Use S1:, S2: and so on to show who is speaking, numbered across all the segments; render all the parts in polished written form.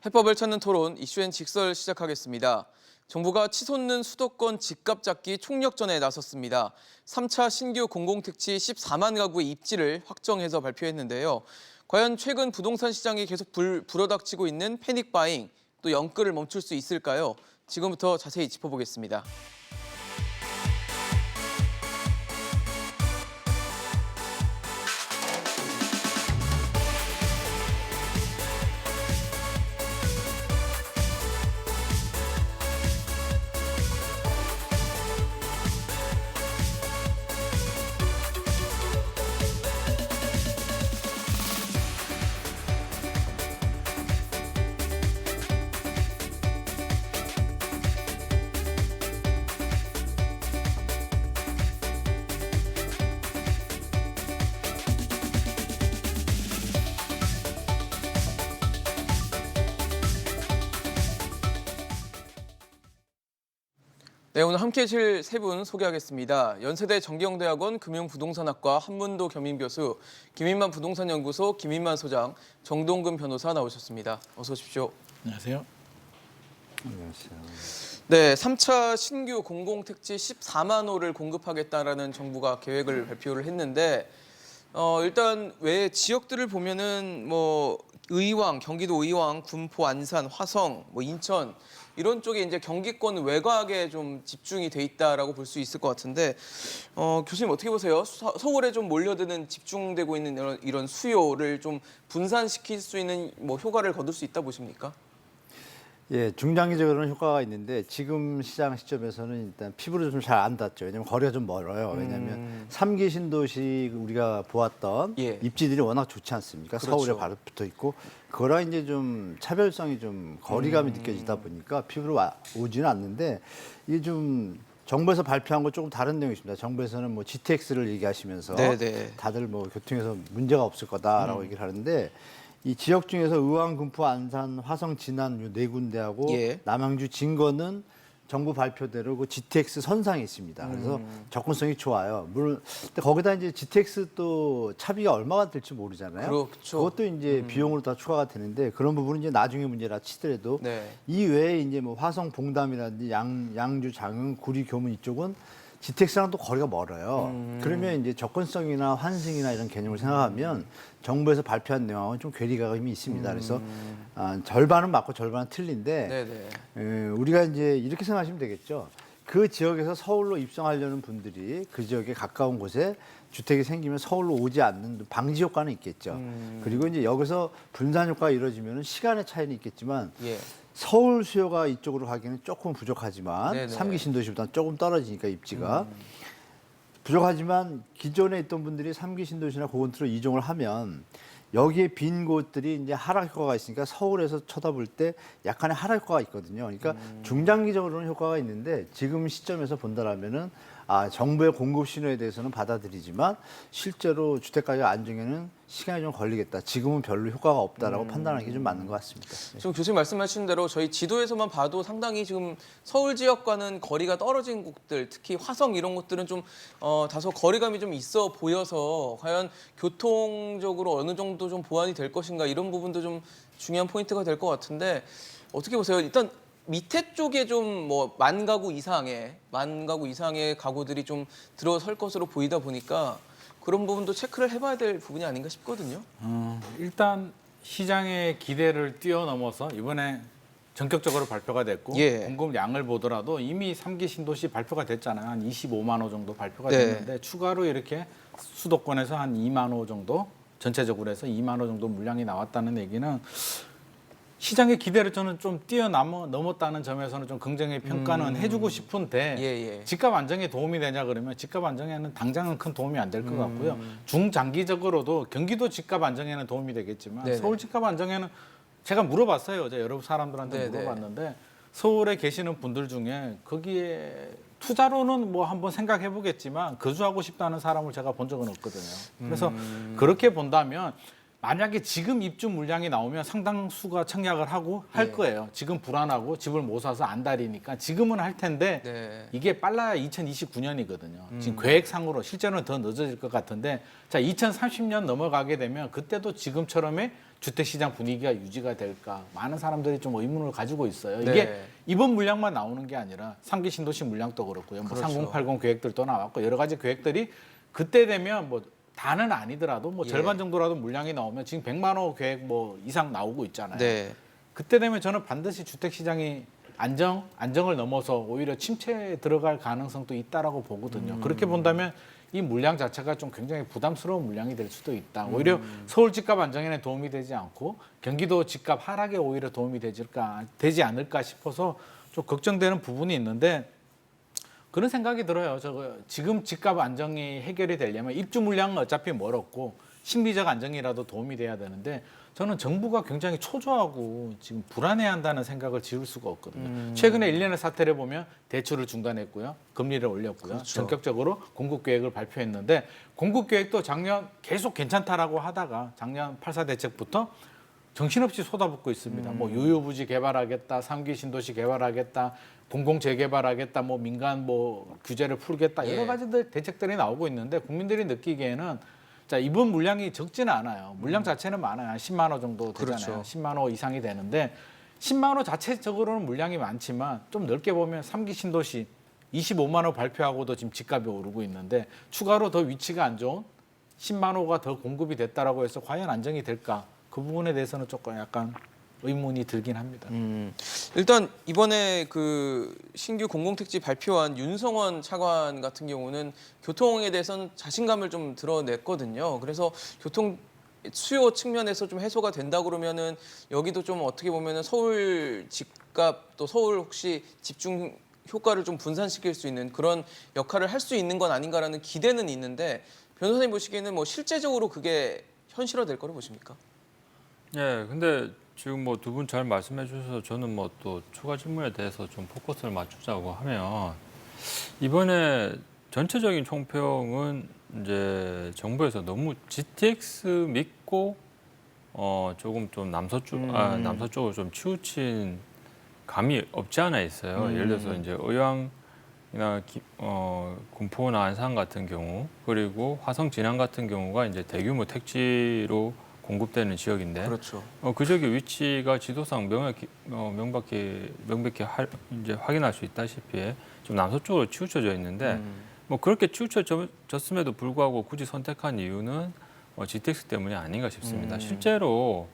S1: 해법을 찾는 토론 이슈엔 직설 시작하겠습니다. 정부가 치솟는 수도권 집값 잡기 총력전에 나섰습니다. 3차 신규 공공택지 14만 가구의 입지를 확정해서 발표했는데요. 과연 최근 부동산 시장이 계속 불어닥치고 있는 패닉 바잉, 또 영끌을 멈출 수 있을까요? 지금부터 자세히 짚어보겠습니다. 네, 오늘 함께해 주실 세 분 소개하겠습니다. 연세대 정경대학원 금융부동산학과 한문도 겸임교수, 김인만 부동산연구소 김인만 소장, 정동근 변호사 나오셨습니다. 어서 오십시오.
S2: 안녕하세요.
S3: 안녕하세요.
S1: 네, 3차 신규 공공택지 14만 호를 공급하겠다라는 정부가 계획을 발표를 했는데 일단 외 지역들을 보면은 의왕, 경기도 의왕, 군포, 안산, 화성, 인천 이런 쪽에 이제 경기권 외곽에 좀 집중이 돼 있다라고 볼 수 있을 것 같은데 교수님 어떻게 보세요? 서울에 좀 몰려드는 집중되고 있는 이런 수요를 좀 분산시킬 수 있는 효과를 거둘 수 있다 보십니까?
S3: 예, 중장기적으로는 효과가 있는데 지금 시장 시점에서는 일단 피부로 좀 잘 안 닿죠. 왜냐하면 거리가 좀 멀어요. 왜냐하면 3기 신도시 우리가 보았던
S1: 예.
S3: 입지들이 워낙 좋지 않습니까?
S1: 그렇죠.
S3: 서울에 바로 붙어 있고 그거랑 이제 좀 차별성이 좀 거리감이 느껴지다 보니까 피부로 오지는 않는데 이게 좀 정부에서 발표한 거 조금 다른 내용이 있습니다. 정부에서는 GTX를 얘기하시면서
S1: 네네.
S3: 다들 교통에서 문제가 없을 거다라고 얘기를 하는데 이 지역 중에서 의왕, 군포, 안산, 화성, 진안 이 네 군데하고
S1: 예.
S3: 남양주, 진거는 정부 발표대로 그 GTX 선상에 있습니다. 그래서 접근성이 좋아요. 물론 근데 거기다 이제 GTX 또 차비가 얼마가 될지 모르잖아요.
S1: 그렇죠.
S3: 그것도 이제 비용으로 다 추가가 되는데 그런 부분은 이제 나중에 문제라 치더라도
S1: 네.
S3: 이 외에 이제 화성, 봉담이라든지 양주, 장흥, 구리, 교문 이쪽은 GTX랑 또 거리가 멀어요. 그러면 이제 접근성이나 환승이나 이런 개념을 생각하면 정부에서 발표한 내용하고는 좀 괴리감이 있습니다. 그래서 절반은 맞고 절반은 틀린데
S1: 네네.
S3: 우리가 이제 이렇게 생각하시면 되겠죠. 그 지역에서 서울로 입성하려는 분들이 그 지역에 가까운 곳에 주택이 생기면 서울로 오지 않는 방지 효과는 있겠죠. 그리고 이제 여기서 분산 효과가 이루어지면 시간의 차이는 있겠지만
S1: 예.
S3: 서울 수요가 이쪽으로 가기는 조금 부족하지만
S1: 네네.
S3: 3기 신도시보다는 조금 떨어지니까 입지가 부족하지만 기존에 있던 분들이 3기 신도시나 고건투로 이종을 하면 여기에 빈 곳들이 이제 하락 효과가 있으니까 서울에서 쳐다볼 때 약간의 하락 효과가 있거든요. 그러니까 중장기적으로는 효과가 있는데 지금 시점에서 본다라면은 정부의 공급 신호에 대해서는 받아들이지만 실제로 주택 가격 안정에는 시간이 좀 걸리겠다. 지금은 별로 효과가 없다라고 판단하는 게 좀 맞는 것 같습니다.
S1: 지금 교수님 말씀하신 대로 저희 지도에서만 봐도 상당히 지금 서울 지역과는 거리가 떨어진 곳들, 특히 화성 이런 곳들은 좀 다소 거리감이 좀 있어 보여서 과연 교통적으로 어느 정도 좀 보완이 될 것인가 이런 부분도 좀 중요한 포인트가 될 것 같은데 어떻게 보세요? 일단 밑에 쪽에 좀 만 가구 이상의 가구들이 좀 들어설 것으로 보이다 보니까 그런 부분도 체크를 해봐야 될 부분이 아닌가 싶거든요.
S2: 일단 시장의 기대를 뛰어넘어서 이번에 전격적으로 발표가 됐고
S1: 예.
S2: 공급량을 보더라도 이미 3기 신도시 발표가 됐잖아요. 한 25만 호 정도 발표가
S1: 네.
S2: 됐는데 추가로 이렇게 수도권에서 한 2만 호 정도 전체적으로 해서 2만 호 정도 물량이 나왔다는 얘기는 시장의 기대를 저는 좀 뛰어넘었다는 점에서는 좀 긍정의 평가는 해주고 싶은데
S1: 예.
S2: 집값 안정에 도움이 되냐 그러면 집값 안정에는 당장은 큰 도움이 안 될 것 같고요. 중장기적으로도 경기도 집값 안정에는 도움이 되겠지만
S1: 네네.
S2: 서울 집값 안정에는 제가 물어봤어요. 어제 여러 사람들한테
S1: 네네.
S2: 물어봤는데 서울에 계시는 분들 중에 거기에 투자로는 한번 생각해 보겠지만 거주하고 싶다는 사람을 제가 본 적은 없거든요. 그래서 그렇게 본다면 만약에 지금 입주 물량이 나오면 상당수가 청약을 하고 할
S1: 예.
S2: 거예요. 지금 불안하고 집을 못 사서 안달이니까 지금은 할 텐데
S1: 네.
S2: 이게 빨라야 2029년이거든요. 지금 계획상으로 실제로는 더 늦어질 것 같은데 자 2030년 넘어가게 되면 그때도 지금처럼의 주택시장 분위기가 유지가 될까 많은 사람들이 좀 의문을 가지고 있어요. 이게
S1: 네.
S2: 이번 물량만 나오는 게 아니라 3기 신도시 물량도 그렇고요. 뭐
S1: 그렇죠.
S2: 3080 계획들도 나왔고 여러 가지 계획들이 그때 되면 뭐 다는 아니더라도 뭐
S1: 예.
S2: 절반 정도라도 물량이 나오면 지금 100만 호 계획 뭐 이상 나오고 있잖아요.
S1: 네.
S2: 그때 되면 저는 반드시 주택 시장이 안정을 넘어서 오히려 침체에 들어갈 가능성도 있다라고 보거든요. 그렇게 본다면 이 물량 자체가 좀 굉장히 부담스러운 물량이 될 수도 있다. 오히려 서울 집값 안정에는 도움이 되지 않고 경기도 집값 하락에 오히려 도움이 되지 않을까 싶어서 좀 걱정되는 부분이 있는데 그런 생각이 들어요. 지금 집값 안정이 해결이 되려면 입주 물량은 어차피 멀었고 심리적 안정이라도 도움이 돼야 되는데 저는 정부가 굉장히 초조하고 지금 불안해한다는 생각을 지울 수가 없거든요. 최근에 일련의 사태를 보면 대출을 중단했고요. 금리를 올렸고요.
S1: 그렇죠.
S2: 전격적으로 공급 계획을 발표했는데 공급 계획도 작년 계속 괜찮다라고 하다가 작년 8.4 대책부터 정신없이 쏟아붓고 있습니다. 뭐 유효부지 개발하겠다, 3기 신도시 개발하겠다, 공공 재개발하겠다, 뭐 민간 뭐 규제를 풀겠다 여러
S1: 예.
S2: 가지들 대책들이 나오고 있는데 국민들이 느끼기에는 자 이번 물량이 적지는 않아요. 물량 자체는 많아요. 한 10만 호 정도 되잖아요.
S1: 그렇죠.
S2: 10만 호 이상이 되는데 10만 호 자체적으로는 물량이 많지만 좀 넓게 보면 3기 신도시 25만 호 발표하고도 지금 집값이 오르고 있는데 추가로 더 위치가 안 좋은 10만 호가 더 공급이 됐다라고 해서 과연 안정이 될까? 그 부분에 대해서는 조금 약간 의문이 들긴 합니다.
S1: 일단 이번에 그 신규 공공택지 발표한 윤성원 차관 같은 경우는 교통에 대해서는 자신감을 좀 드러냈거든요. 그래서 교통 수요 측면에서 좀 해소가 된다 그러면은 여기도 좀 어떻게 보면은 서울 집값 또 서울 혹시 집중 효과를 좀 분산시킬 수 있는 그런 역할을 할 수 있는 건 아닌가라는 기대는 있는데 변호사님 보시기에는 뭐 실제적으로 그게 현실화될 거로 보십니까?
S4: 예, 근데 지금 뭐 두 분 잘 말씀해 주셔서 저는 뭐 또 추가 질문에 대해서 좀 포커스를 맞추자고 하면 이번에 전체적인 총평은 이제 정부에서 너무 GTX 믿고 조금 좀 남서쪽으로 좀 치우친 감이 없지 않아 있어요. 예를 들어서 이제 의왕이나 군포나 안산 같은 경우 그리고 화성 진안 같은 경우가 이제 대규모 택지로 공급되는 지역인데
S1: 그렇죠.
S4: 그 지역의 위치가 지도상 명백히 이제 확인할 수 있다시피 좀 남서쪽으로 치우쳐져 있는데 뭐 그렇게 치우쳐졌음에도 불구하고 굳이 선택한 이유는 GTX 때문이 아닌가 싶습니다. 실제로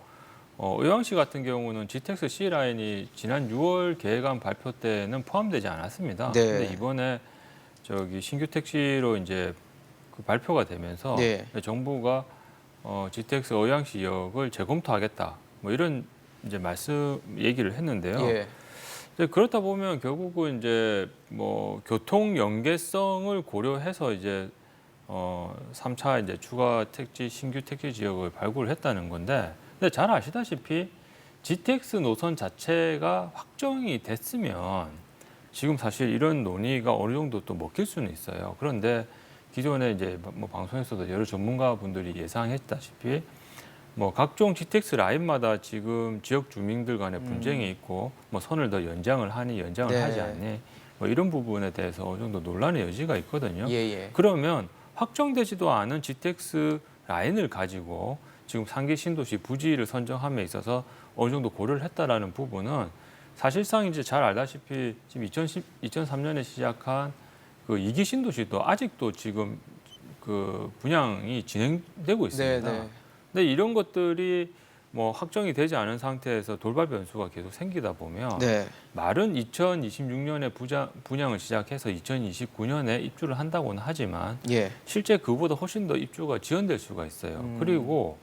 S4: 의왕시 같은 경우는 GTX C 라인이 지난 6월 계획안 발표 때는 포함되지 않았습니다.
S1: 네.
S4: 근데 이번에 저기 신규 택시로 이제 그 발표가 되면서
S1: 네.
S4: 정부가 GTX 의왕시역을 재검토하겠다. 뭐 이런 이제 얘기를 했는데요.
S1: 예.
S4: 이제 그렇다 보면 결국은 이제 뭐 교통 연계성을 고려해서 이제 3차 이제 추가 신규 택지 지역을 발굴을 했다는 건데, 근데 잘 아시다시피 GTX 노선 자체가 확정이 됐으면 지금 사실 이런 논의가 어느 정도 또 먹힐 수는 있어요. 그런데 기존에 이제 뭐 방송에서도 여러 전문가분들이 예상했다시피 뭐 각종 GTX 라인마다 지금 지역 주민들 간의 분쟁이 있고 뭐 선을 더 연장을 하니 연장을
S1: 네.
S4: 하지 않니 뭐 이런 부분에 대해서 어느 정도 논란의 여지가 있거든요.
S1: 예.
S4: 그러면 확정되지도 않은 GTX 라인을 가지고 지금 3기 신도시 부지를 선정함에 있어서 어느 정도 고려를 했다라는 부분은 사실상 이제 잘 알다시피 지금 2003년에 시작한 그 2기 신도시도 아직도 지금 그 분양이 진행되고 있습니다.
S1: 네.
S4: 근데 이런 것들이 뭐 확정이 되지 않은 상태에서 돌발 변수가 계속 생기다 보면
S1: 네.
S4: 말은 2026년에 분양을 시작해서 2029년에 입주를 한다고는 하지만
S1: 예.
S4: 실제 그보다 훨씬 더 입주가 지연될 수가 있어요. 그리고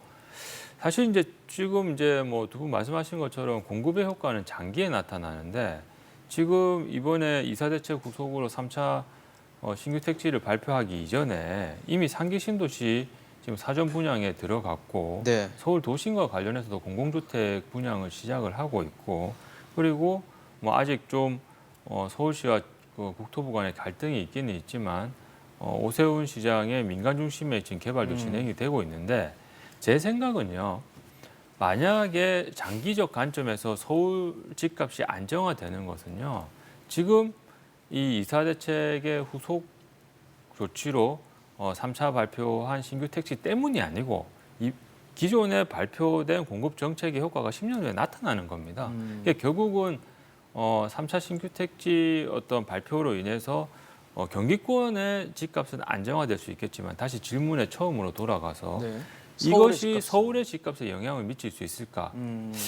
S4: 사실 이제 지금 이제 뭐 두 분 말씀하신 것처럼 공급의 효과는 장기에 나타나는데 지금 이번에 이사대책 구속으로 3차 신규 택지를 발표하기 이전에 이미 3기 신도시 지금 사전 분양에 들어갔고
S1: 네.
S4: 서울 도심과 관련해서도 공공주택 분양을 시작을 하고 있고 그리고 뭐 아직 좀 서울시와 그 국토부 간의 갈등이 있기는 있지만 오세훈 시장의 민간 중심의 지금 개발도 진행이 되고 있는데 제 생각은요. 만약에 장기적 관점에서 서울 집값이 안정화되는 것은요. 지금 이 이사 대책의 후속 조치로 3차 발표한 신규 택지 때문이 아니고 이 기존에 발표된 공급 정책의 효과가 10년 후에 나타나는 겁니다. 이게 결국은 3차 신규 택지 어떤 발표로 인해서 경기권의 집값은 안정화될 수 있겠지만 다시 질문의 처음으로 돌아가서
S1: 네.
S4: 이것이 서울의 집값에 영향을 미칠 수 있을까?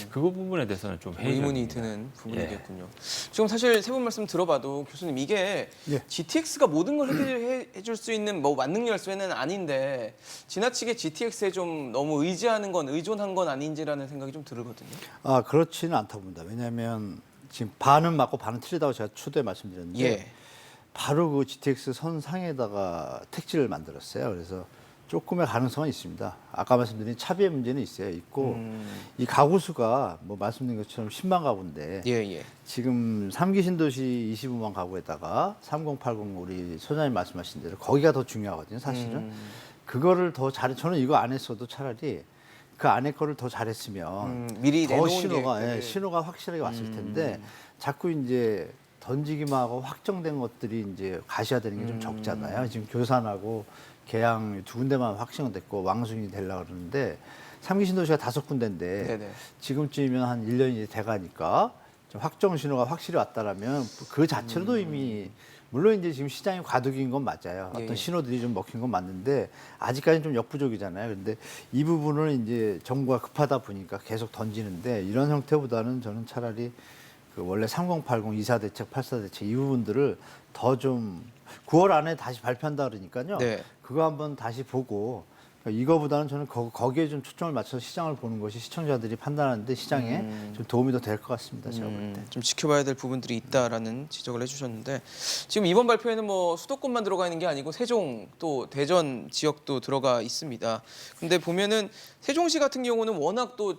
S4: 그 부분에 대해서는 좀
S1: 의문이
S4: 회의적입니다.
S1: 드는 부분이겠군요. 지금 사실 세 분 말씀 들어봐도 교수님 이게
S3: 예.
S1: GTX가 모든 걸 해줄 수 있는 뭐 만능 열쇠는 아닌데 지나치게 GTX에 좀 너무 의존한 건 아닌지라는 생각이 좀 들거든요.
S3: 아, 그렇지는 않다고 봅니다. 왜냐하면 지금 반은 맞고 반은 틀리다고 제가 초두에 말씀드렸는데
S1: 예.
S3: 바로 그 GTX 선상에다가 택지를 만들었어요. 그래서 조금의 가능성은 있습니다. 아까 말씀드린 차비의 문제는 있고 이 가구 수가 뭐 말씀드린 것처럼 10만 가구인데
S1: 예.
S3: 지금 3기 신도시 25만 가구에다가 3080 우리 소장님 말씀하신 대로 거기가 더 중요하거든요. 사실은 그거를 더 저는 이거 안 했어도 차라리 그 안에 거를 더 잘했으면
S1: 미리
S3: 더
S1: 내놓은
S3: 신호가
S1: 계획들을.
S3: 신호가 확실하게 왔을 텐데 자꾸 이제 던지기만 하고 확정된 것들이 이제 가시화되는 게 좀 적잖아요. 지금 교산하고 계양 두 군데만 확정됐고 왕순이 되려고 그러는데 3기 신도시가 5군데인데
S1: 네네.
S3: 지금쯤이면 한 1년이 돼가니까 좀 확정 신호가 확실히 왔다라면 그 자체로도 이미 물론 이제 지금 시장이 과도기인 건 맞아요.
S1: 예,
S3: 어떤
S1: 예.
S3: 신호들이 좀 먹힌 건 맞는데 아직까지는 좀 역부족이잖아요. 근데 이 부분을 이제 정부가 급하다 보니까 계속 던지는데 이런 형태보다는 저는 차라리 그 원래 3080 이사 대책, 84 대책 이 부분들을 더 좀 9월 안에 다시 발표한다 그러니까요.
S1: 네.
S3: 그거 한번 다시 보고 그러니까 이거보다는 저는 거기에 좀 초점을 맞춰서 시장을 보는 것이 시청자들이 판단하는데 시장에 좀 도움이 더 될 것 같습니다. 제가 볼 때.
S1: 좀 지켜봐야 될 부분들이 있다라는 지적을 해주셨는데 지금 이번 발표에는 뭐 수도권만 들어가 있는 게 아니고 세종 또 대전 지역도 들어가 있습니다. 근데 보면은 세종시 같은 경우는 워낙 또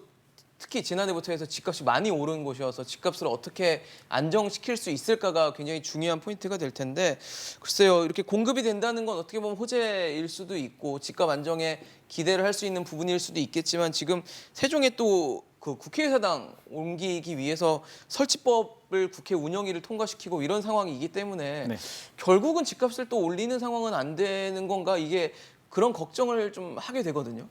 S1: 특히 지난해부터 해서 집값이 많이 오른 곳이어서 집값을 어떻게 안정시킬 수 있을까가 굉장히 중요한 포인트가 될 텐데 글쎄요 이렇게 공급이 된다는 건 어떻게 보면 호재일 수도 있고 집값 안정에 기대를 할 수 있는 부분일 수도 있겠지만 지금 세종에 또 그 국회의사당 옮기기 위해서 설치법을 국회 운영위를 통과시키고 이런 상황이기 때문에
S2: 네.
S1: 결국은 집값을 또 올리는 상황은 안 되는 건가 이게 그런 걱정을 좀 하게 되거든요.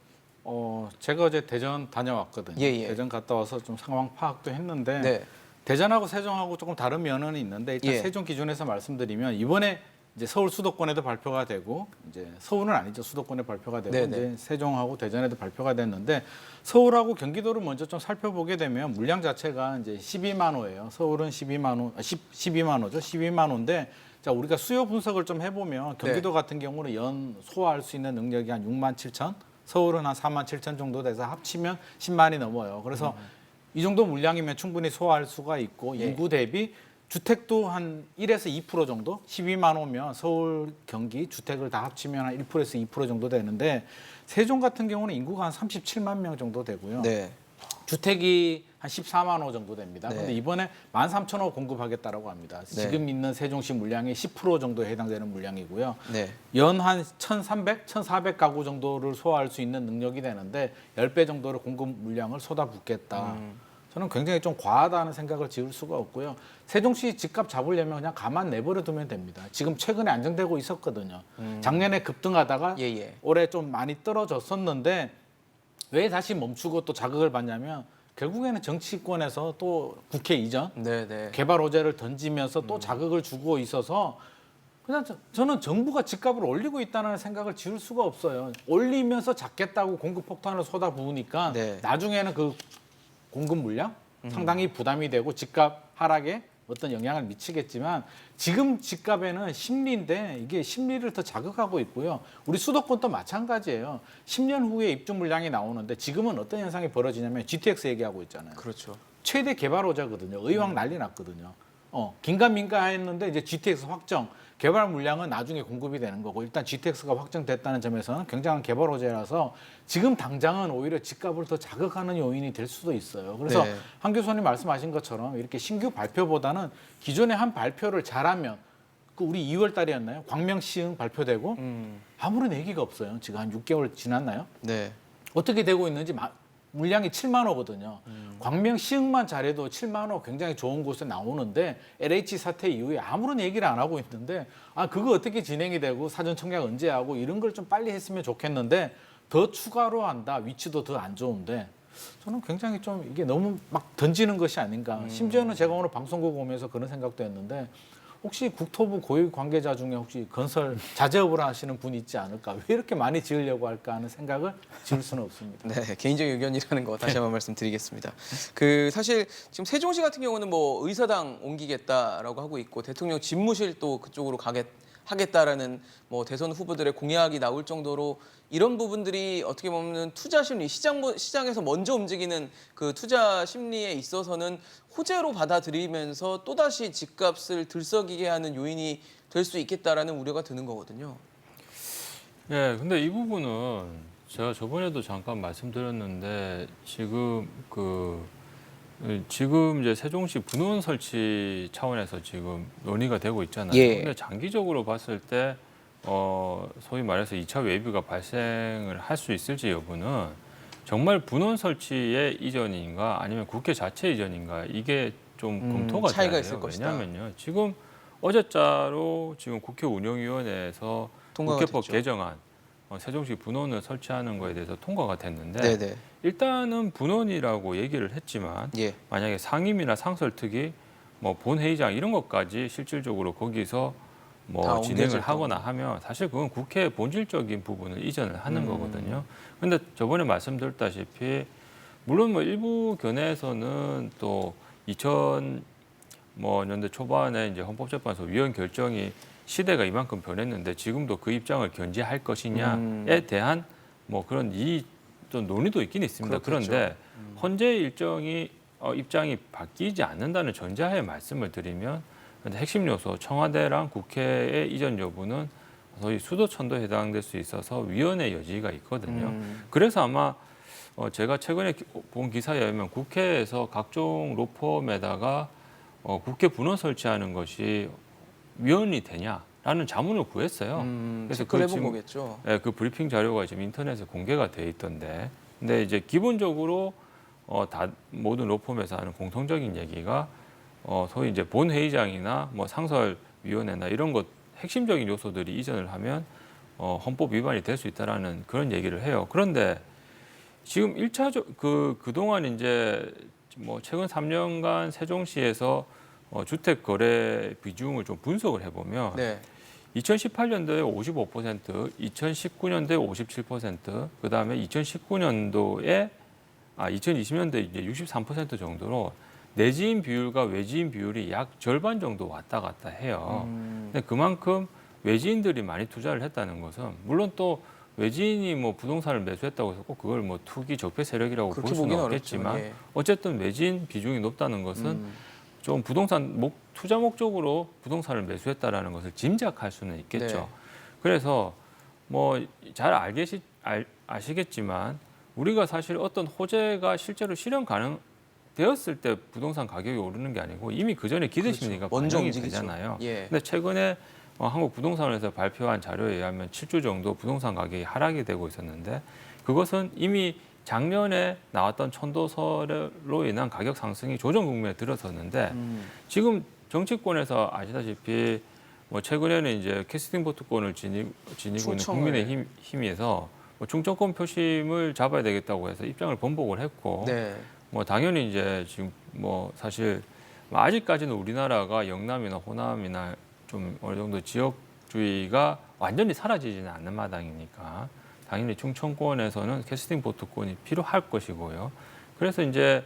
S2: 제가 어제 대전 다녀왔거든요.
S1: 예.
S2: 대전 갔다 와서 좀 상황 파악도 했는데
S1: 네.
S2: 대전하고 세종하고 조금 다른 면은 있는데 일단
S1: 예.
S2: 세종 기준에서 말씀드리면 이번에 이제 서울 수도권에도 발표가 되고 이제 서울은 아니죠. 수도권에 발표가 되고
S1: 네네.
S2: 이제 세종하고 대전에도 발표가 됐는데 서울하고 경기도를 먼저 좀 살펴보게 되면 물량 자체가 이제 12만 호예요. 서울은 12만 호, 12만 호죠. 12만 호인데 자, 우리가 수요 분석을 좀 해보면 경기도 같은 경우는 연 소화할 수 있는 능력이 한 6만 7천, 서울은 한 4만 7천 정도 돼서 합치면 10만이 넘어요. 그래서 이 정도 물량이면 충분히 소화할 수가 있고
S1: 예.
S2: 인구 대비 주택도 한 1에서 2% 정도, 12만 호면 서울, 경기 주택을 다 합치면 한 1%에서 2% 정도 되는데 세종 같은 경우는 인구가 한 37만 명 정도 되고요.
S1: 네.
S2: 주택이 한 14만 호 정도 됩니다.
S1: 네.
S2: 그런데 이번에 13,000호 공급하겠다라고 합니다. 지금 있는 세종시 물량의 10% 정도에 해당되는 물량이고요.
S1: 네.
S2: 연 한 1,300, 1,400 가구 정도를 소화할 수 있는 능력이 되는데 10배 정도의 공급 물량을 쏟아붓겠다. 저는 굉장히 좀 과하다는 생각을 지울 수가 없고요. 세종시 집값 잡으려면 그냥 가만 내버려 두면 됩니다. 지금 최근에 안정되고 있었거든요. 작년에 급등하다가
S1: 예.
S2: 올해 좀 많이 떨어졌었는데 왜 다시 멈추고 또 자극을 받냐면 결국에는 정치권에서 또 국회 이전
S1: 네.
S2: 개발 호재를 던지면서 또 자극을 주고 있어서 그냥 저는 정부가 집값을 올리고 있다는 생각을 지울 수가 없어요. 올리면서 잡겠다고 공급 폭탄을 쏟아부으니까
S1: 네.
S2: 나중에는 그 공급 물량 상당히 부담이 되고 집값 하락에 어떤 영향을 미치겠지만 지금 집값에는 심리인데 이게 심리를 더 자극하고 있고요. 우리 수도권도 마찬가지예요. 10년 후에 입주 물량이 나오는데 지금은 어떤 현상이 벌어지냐면 GTX 얘기하고 있잖아요.
S1: 그렇죠.
S2: 최대 개발 호재거든요. 의왕 난리 났거든요. 긴가민가 했는데 이제 GTX 확정, 개발 물량은 나중에 공급이 되는 거고 일단 GTX가 확정됐다는 점에서는 굉장한 개발 호재라서 지금 당장은 오히려 집값을 더 자극하는 요인이 될 수도 있어요. 그래서
S1: 네.
S2: 한 교수님 말씀하신 것처럼 이렇게 신규 발표보다는 기존에 한 발표를 잘하면 그 우리 2월 달이었나요? 광명시흥 발표되고 아무런 얘기가 없어요. 지금 한 6개월 지났나요?
S1: 네.
S2: 어떻게 되고 있는지 물량이 7만 호거든요. 광명 시흥만 잘해도 7만 호 굉장히 좋은 곳에 나오는데 LH 사태 이후에 아무런 얘기를 안 하고 있는데 그거 어떻게 진행이 되고 사전 청약 언제 하고 이런 걸 좀 빨리 했으면 좋겠는데 더 추가로 한다. 위치도 더 안 좋은데 저는 굉장히 좀 이게 너무 막 던지는 것이 아닌가. 심지어는 제가 오늘 방송국 오면서 그런 생각도 했는데 혹시 국토부 고위 관계자 중에 혹시 건설 자재업을 하시는 분이 있지 않을까? 왜 이렇게 많이 지으려고 할까 하는 생각을 지울 수는 없습니다.
S1: 네, 개인적인 의견이라는 거 다시 한번 말씀드리겠습니다. 사실 지금 세종시 같은 경우는 뭐 의사당 옮기겠다라고 하고 있고 대통령 집무실 또 그쪽으로 하겠다라는 뭐 대선 후보들의 공약이 나올 정도로 이런 부분들이 어떻게 보면 투자 심리, 시장에서 먼저 움직이는 그 투자 심리에 있어서는 호재로 받아들이면서 또다시 집값을 들썩이게 하는 요인이 될 수 있겠다라는 우려가 드는 거거든요.
S4: 예, 근데 이 부분은 제가 저번에도 잠깐 말씀드렸는데 지금 이제 세종시 분원 설치 차원에서 지금 논의가 되고 있잖아요.
S1: 예.
S4: 근데 장기적으로 봤을 때 소위 말해서 2차 웨이브가 발생을 할 수 있을지 여부는 정말 분원 설치의 이전인가 아니면 국회 자체 이전인가 이게 좀 검토가
S1: 차이가
S4: 돼야
S1: 있을
S4: 돼요.
S1: 것이다.
S4: 왜냐하면요. 지금 어제자로 지금 국회 운영위원회에서
S1: 통과가
S4: 국회법
S1: 됐죠.
S4: 개정안 세종시 분원을 설치하는 거에 대해서 통과가 됐는데
S1: 네네.
S4: 일단은 분원이라고 얘기를 했지만
S1: 예.
S4: 만약에 상임이나 상설특위 뭐 본회의장 이런 것까지 실질적으로 거기서
S1: 다
S4: 뭐 진행을
S1: 옮겨질
S4: 하거나
S1: 경우.
S4: 하면 사실 그건 국회의 본질적인 부분을 이전을 하는 거거든요. 근데 저번에 말씀드렸다시피 물론 뭐 일부 견해에서는 또 2000년대 초반에 이제 헌법재판소 위원 결정이 시대가 이만큼 변했는데 지금도 그 입장을 견지할 것이냐에 대한 뭐 그런 좀 논의도 있긴 있습니다.
S1: 그렇겠죠.
S4: 그런데 헌재 입장이 바뀌지 않는다는 전제하에 말씀을 드리면 근데 핵심 요소 청와대랑 국회의 이전 여부는 소위 수도천도에 해당될 수 있어서 위헌의 여지가 있거든요. 그래서 아마 제가 최근에 본 기사에 의하면 국회에서 각종 로펌에다가 국회 분원 설치하는 것이 위헌이 되냐라는 자문을 구했어요.
S1: 그래서 그걸 해본
S4: 지금,
S1: 거겠죠.
S4: 예, 그 브리핑 자료가 지금 인터넷에 공개가 돼 있던데. 근데 이제 기본적으로 다 모든 로펌에서 하는 공통적인 얘기가 소위 이제 본회의장이나 뭐 상설위원회나 이런 것 핵심적인 요소들이 이전을 하면 헌법 위반이 될 수 있다라는 그런 얘기를 해요. 그런데 지금 1차적 그동안 이제 뭐 최근 3년간 세종시에서 주택 거래 비중을 좀 분석을 해보면
S1: 네.
S4: 2018년도에 55%, 2019년도에 57%, 그 다음에 2020년도에 이제 63% 정도로 내지인 비율과 외지인 비율이 약 절반 정도 왔다 갔다 해요. 근데 그만큼 외지인들이 많이 투자를 했다는 것은 물론 또 외지인이 뭐 부동산을 매수했다고 해서 꼭 그걸 뭐 투기 적폐 세력이라고 볼
S1: 그렇게
S4: 수는
S1: 보기는
S4: 없겠지만
S1: 어렵죠. 예.
S4: 어쨌든 외지인 비중이 높다는 것은 좀 부동산 투자 목적으로 부동산을 매수했다라는 것을 짐작할 수는 있겠죠.
S1: 네.
S4: 그래서 뭐 잘 아시겠지만 우리가 사실 어떤 호재가 실제로 실현 가능되었을 때 부동산 가격이 오르는 게 아니고 이미 그 전에 기대 심리가
S1: 그렇죠. 먼저
S4: 반영이
S1: 움직이죠.
S4: 되잖아요.
S1: 예.
S4: 근데 최근에 한국부동산원에서 발표한 자료에 의하면 7주 정도 부동산 가격이 하락이 되고 있었는데 그것은 이미 작년에 나왔던 천도설로 인한 가격 상승이 조정 국면에 들어섰는데 지금 정치권에서 아시다시피 뭐 최근에는 이제 캐스팅 보트권을 지니고 있는 국민의힘에서 뭐 중정권 표심을 잡아야 되겠다고 해서 입장을 번복을 했고
S1: 네.
S4: 뭐 당연히 이제 지금 뭐 사실 아직까지는 우리나라가 영남이나 호남이나 좀 어느 정도 지역주의가 완전히 사라지지는 않는 마당이니까 당연히 충청권에서는 캐스팅 보트권이 필요할 것이고요. 그래서 이제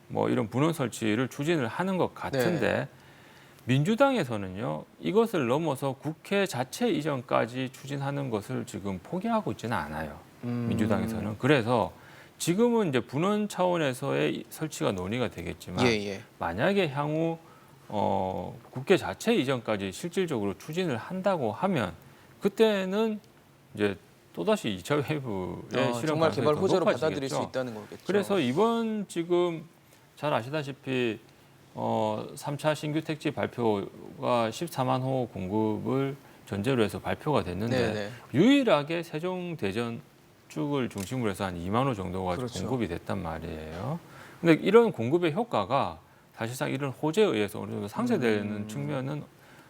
S4: 뭐 이런 분원 설치를 추진을 하는 것 같은데 민주당에서는요 이것을 넘어서 국회 자체 이전까지 추진하는 것을 지금 포기하고 있지는 않아요. 민주당에서는 그래서 지금은 이제 분원 차원에서의 설치가 논의가 되겠지만
S1: 예.
S4: 만약에 향후 국회 자체 이전까지 실질적으로 추진을 한다고 하면 그때는 이제 또다시 2차 웨이브의 실현
S1: 정말 개발
S4: 가능성이 더
S1: 호재로 받아들일
S4: 높아지겠죠.
S1: 수 있다는 거겠죠.
S4: 그래서 이번 지금 잘 아시다시피 3차 신규 택지 발표가 14만 호 공급을 전제로 해서 발표가 됐는데
S1: 네네.
S4: 유일하게 세종 대전 쪽을 중심으로 해서 한 2만 호 정도가
S1: 그렇죠.
S4: 공급이 됐단 말이에요. 근데 이런 공급의 효과가 사실상 이런 호재에 의해서 어느 정도 상쇄되는 측면은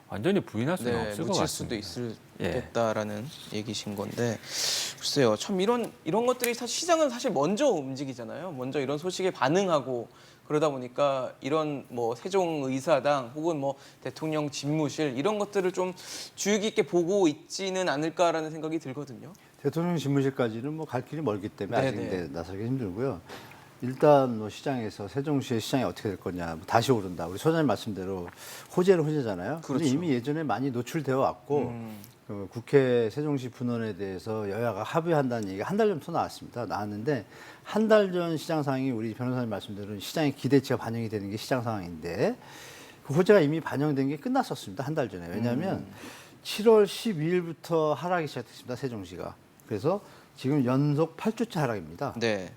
S4: 완전히 부인할 수는 없을 것
S1: 묻힐 수도
S4: 같습니다.
S1: 있겠다라는 얘기신 건데 글쎄요. 참 이런 것들이 사실 시장은 사실 먼저 움직이잖아요. 먼저 이런 소식에 반응하고 그러다 보니까 이런 뭐 세종의사당 혹은 뭐 대통령 집무실 이런 것들을 좀 주의 깊게 보고 있지는 않을까라는 생각이 들거든요.
S3: 대통령 집무실까지는 뭐 갈 길이 멀기 때문에 아직
S1: 네네.
S3: 이제 나서기 힘들고요. 일단 뭐 시장에서 세종시의 시장이 어떻게 될 거냐, 뭐 다시 오른다. 우리 소장님 말씀대로 호재는 호재잖아요.
S1: 그렇죠.
S3: 근데 이미 예전에 많이 노출되어 왔고 그 국회 세종시 분원에 대해서 여야가 합의한다는 얘기가 한 달 전부터 나왔습니다. 나왔는데 한 달 전 시장 상황이 우리 변호사님 말씀대로 시장의 기대치가 반영이 되는 게 시장 상황인데 그 호재가 이미 반영된 게 끝났었습니다. 한 달 전에. 왜냐하면 7월 12일부터 하락이 시작됐습니다. 세종시가. 그래서 지금 연속 8주째 하락입니다.
S1: 네.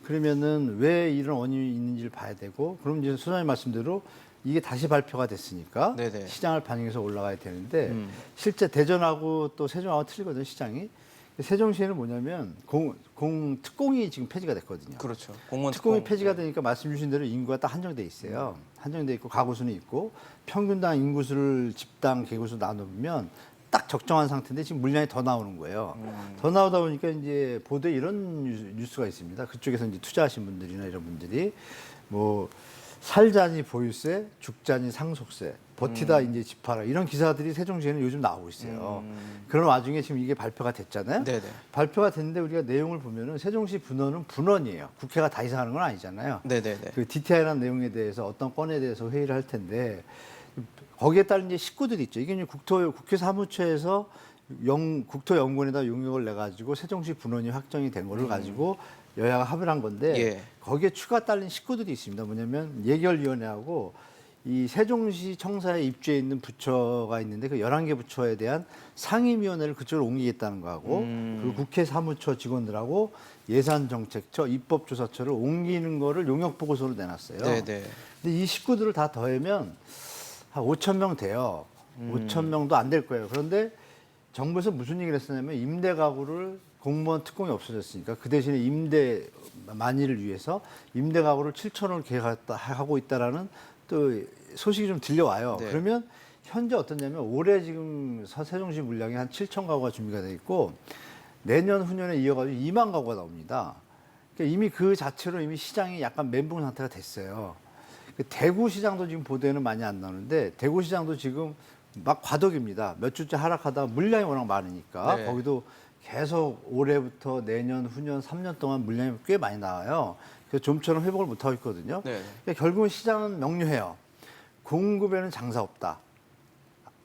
S3: 그러면은 왜 이런 원인이 있는지를 봐야 되고, 그럼 이제 소장님 말씀대로 이게 다시 발표가 됐으니까
S1: 네네.
S3: 시장을 반영해서 올라가야 되는데 실제 대전하고 또 세종하고 틀리거든요, 시장이. 세종시에는 뭐냐면 특공이 지금 폐지가 됐거든요.
S1: 그렇죠. 공무원
S3: 특공이
S1: 특공.
S3: 폐지가 되니까 말씀 주신 대로 인구가 딱 한정돼 있어요. 한정돼 있고 가구수는 있고 평균당 인구수를 집당 개구수 나누면 딱 적정한 상태인데 지금 물량이 더 나오는 거예요. 더 나오다 보니까 이제 보도에 이런 뉴스가 있습니다. 그쪽에서 이제 투자하신 분들이나 이런 분들이 뭐 살자니 보유세, 죽자니 상속세, 버티다 이제 집하라 이런 기사들이 세종시에는 요즘 나오고 있어요. 그런 와중에 지금 이게 발표가 됐잖아요.
S1: 네네.
S3: 발표가 됐는데 우리가 내용을 보면은 세종시 분원은 분원이에요. 국회가 다 이사하는 건 아니잖아요.
S1: 네네네.
S3: 그 디테일한 내용에 대해서 어떤 건에 대해서 회의를 할 텐데 거기에 따른 이제 식구들이 있죠. 이게 이제 국회 사무처에서 국토연구원에다 용역을 내 가지고 세종시 분원이 확정이 된 거를 가지고 여야가 합의를 한 건데
S1: 예.
S3: 거기에 추가 딸린 식구들이 있습니다. 뭐냐면 예결위원회하고 이 세종시 청사에 입주해 있는 부처가 있는데 그 11개 부처에 대한 상임위원회를 그쪽으로 옮기겠다는 거하고 그리고 국회 사무처 직원들하고 예산정책처, 입법조사처를 옮기는 거를 용역보고서로 내놨어요.
S1: 네네.
S3: 근데 이 식구들을 다 더하면 한 5천 명 돼요. 5천 명도 안 될 거예요. 그런데 정부에서 무슨 얘기를 했었냐면 임대 가구를 공무원 특공이 없어졌으니까 그 대신에 임대 만일을 위해서 임대 가구를 7천호를 계획하고 있다라는 또 소식이 좀 들려와요.
S1: 네.
S3: 그러면 현재 어떠냐면 올해 지금 세종시 물량이 한 7천 가구가 준비가 돼 있고 내년 후년에 이어가지고 2만 가구가 나옵니다. 그러니까 이미 그 자체로 이미 시장이 약간 멘붕 상태가 됐어요. 대구 시장도 지금 보도에는 많이 안 나오는데 대구 시장도 지금 막 과덕입니다. 몇 주째 하락하다 물량이 워낙 많으니까
S1: 네.
S3: 거기도 계속 올해부터 내년, 후년, 3년 동안 물량이 꽤 많이 나와요. 그래서 좀처럼 회복을 못하고 있거든요.
S1: 네.
S3: 그러니까 결국은 시장은 명료해요. 공급에는 장사 없다.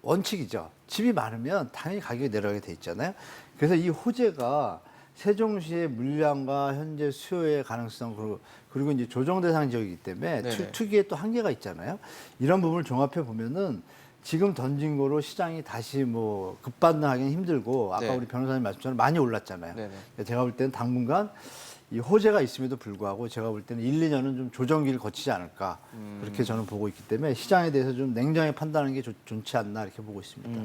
S3: 원칙이죠. 집이 많으면 당연히 가격이 내려가게 돼 있잖아요. 그래서 이 호재가 세종시의 물량과 현재 수요의 가능성 그리고 이제 조정 대상 지역이기 때문에
S1: 네네.
S3: 투기에 또 한계가 있잖아요. 이런 부분을 종합해 보면은 지금 던진 거로 시장이 다시 뭐 급반등하기는 힘들고 아까
S1: 네.
S3: 우리 변호사님 말씀처럼 많이 올랐잖아요.
S1: 네네.
S3: 제가 볼 때는 당분간 이 호재가 있음에도 불구하고 제가 볼 때는 1, 2년은 좀 조정기를 거치지 않을까 그렇게 저는 보고 있기 때문에 시장에 대해서 좀 냉정히 판단하는 게 좋지 않나 이렇게 보고 있습니다.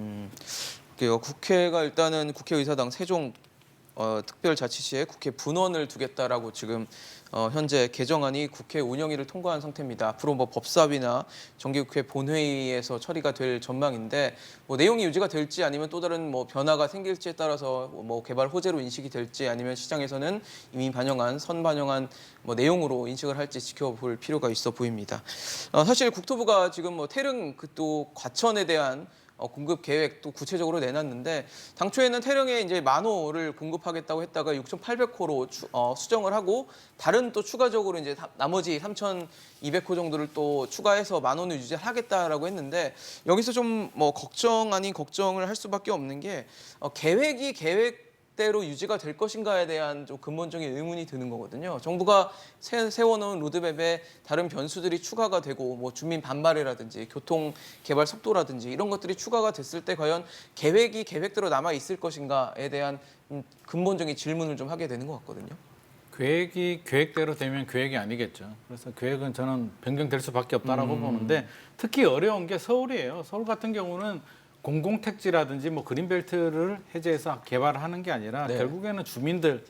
S1: 그래요. 국회가 일단은 국회의사당 세종 특별자치시에 국회 분원을 두겠다라고 지금 현재 개정안이 국회 운영위를 통과한 상태입니다. 앞으로 뭐 법사위나 정기국회 본회의에서 처리가 될 전망인데 뭐 내용이 유지가 될지 아니면 또 다른 뭐 변화가 생길지에 따라서 뭐 개발 호재로 인식이 될지 아니면 시장에서는 이미 선반영한 뭐 내용으로 인식을 할지 지켜볼 필요가 있어 보입니다. 사실 국토부가 지금 뭐 태릉 또 과천에 대한 공급 계획도 구체적으로 내놨는데 당초에는 태릉에 이제 10,000호를 공급하겠다고 했다가 6,800호로 수정을 하고 다른 또 추가적으로 이제 나머지 3,200호 정도를 또 추가해서 10,000호를 유지하겠다라고 했는데 여기서 좀 뭐 걱정 아닌 걱정을 할 수밖에 없는 게 계획이 계획대로 유지가 될 것인가에 대한 좀 근본적인 의문이 드는 거거든요. 정부가 세워놓은 로드맵에 다른 변수들이 추가가 되고 뭐 주민 반발이라든지 교통 개발 속도라든지 이런 것들이 추가가 됐을 때 과연 계획이 계획대로 남아 있을 것인가에 대한 근본적인 질문을 좀 하게 되는 것 같거든요.
S2: 계획이 계획대로 되면 계획이 아니겠죠. 그래서 계획은 저는 변경될 수밖에 없다라고 보는데 특히 어려운 게 서울이에요. 서울 같은 경우는 공공택지라든지 뭐 그린벨트를 해제해서 개발하는 게 아니라
S1: 네.
S2: 결국에는 주민들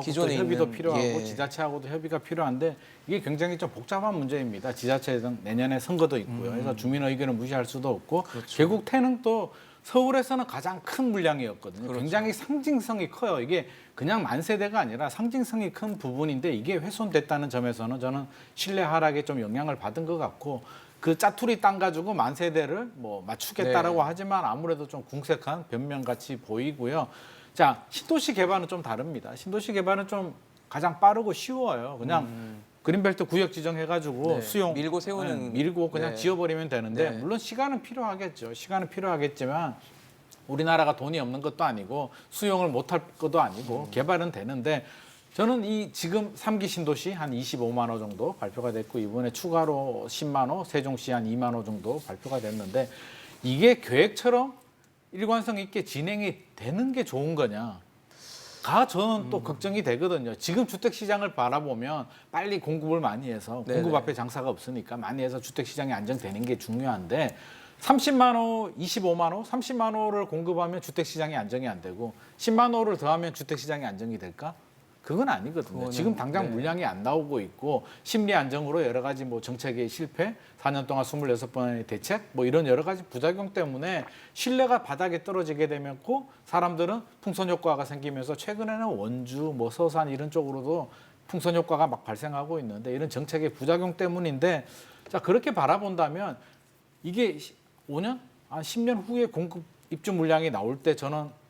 S1: 기존에
S2: 협의도
S1: 있는,
S2: 필요하고
S1: 예.
S2: 지자체하고도 협의가 필요한데 이게 굉장히 좀 복잡한 문제입니다. 지자체에서는 내년에 선거도 있고요. 그래서 주민 의견을 무시할 수도 없고 결국 태릉도 서울에서는 가장 큰 물량이었거든요. 굉장히 상징성이 커요. 이게 그냥 만세대가 아니라 상징성이 큰 부분인데 이게 훼손됐다는 점에서는 저는 신뢰 하락에 좀 영향을 받은 것 같고 그 짜투리 땅 가지고 만세대를 뭐 맞추겠다라고
S1: 네.
S2: 하지만 아무래도 좀 궁색한 변명같이 보이고요. 자, 신도시 개발은 좀 다릅니다. 신도시 개발은 좀 가장 빠르고 쉬워요. 그냥 그린벨트 구역 지정해가지고
S1: 네,
S2: 수용
S1: 밀고 세우는,
S2: 밀고 그냥
S1: 네.
S2: 지어버리면 되는데
S1: 네.
S2: 물론 시간은 필요하겠죠. 시간은 필요하겠지만 우리나라가 돈이 없는 것도 아니고 수용을 못할 것도 아니고 개발은 되는데 저는 이 지금 3기 신도시 한 25만 호 정도 발표가 됐고 이번에 추가로 10만 호, 세종시 한 2만 호 정도 발표가 됐는데 이게 계획처럼 일관성 있게 진행이 되는 게 좋은 거냐? 가 저는 또 걱정이 되거든요. 지금 주택 시장을 바라보면 빨리 공급을 많이 해서 공급
S1: 네네.
S2: 앞에 장사가 없으니까 많이 해서 주택 시장이 안정되는 게 중요한데 30만 호, 25만 호, 30만 호를 공급하면 주택 시장이 안정이 안 되고 10만 호를 더하면 주택 시장이 안정이 될까? 그건 아니거든요.
S1: 그거는,
S2: 지금 당장
S1: 네.
S2: 물량이 안 나오고 있고 심리 안정으로 여러 가지 뭐 정책의 실패, 4년 동안 26번의 대책 뭐 이런 여러 가지 부작용 때문에 신뢰가 바닥에 떨어지게 되면고 사람들은 풍선 효과가 생기면서 최근에는 원주, 뭐 서산 이런 쪽으로도 풍선 효과가 막 발생하고 있는데 이런 정책의 부작용 때문인데 자 그렇게 바라본다면 이게 5년, 한 10년 후에 공급 입주 물량이 나올 때 저는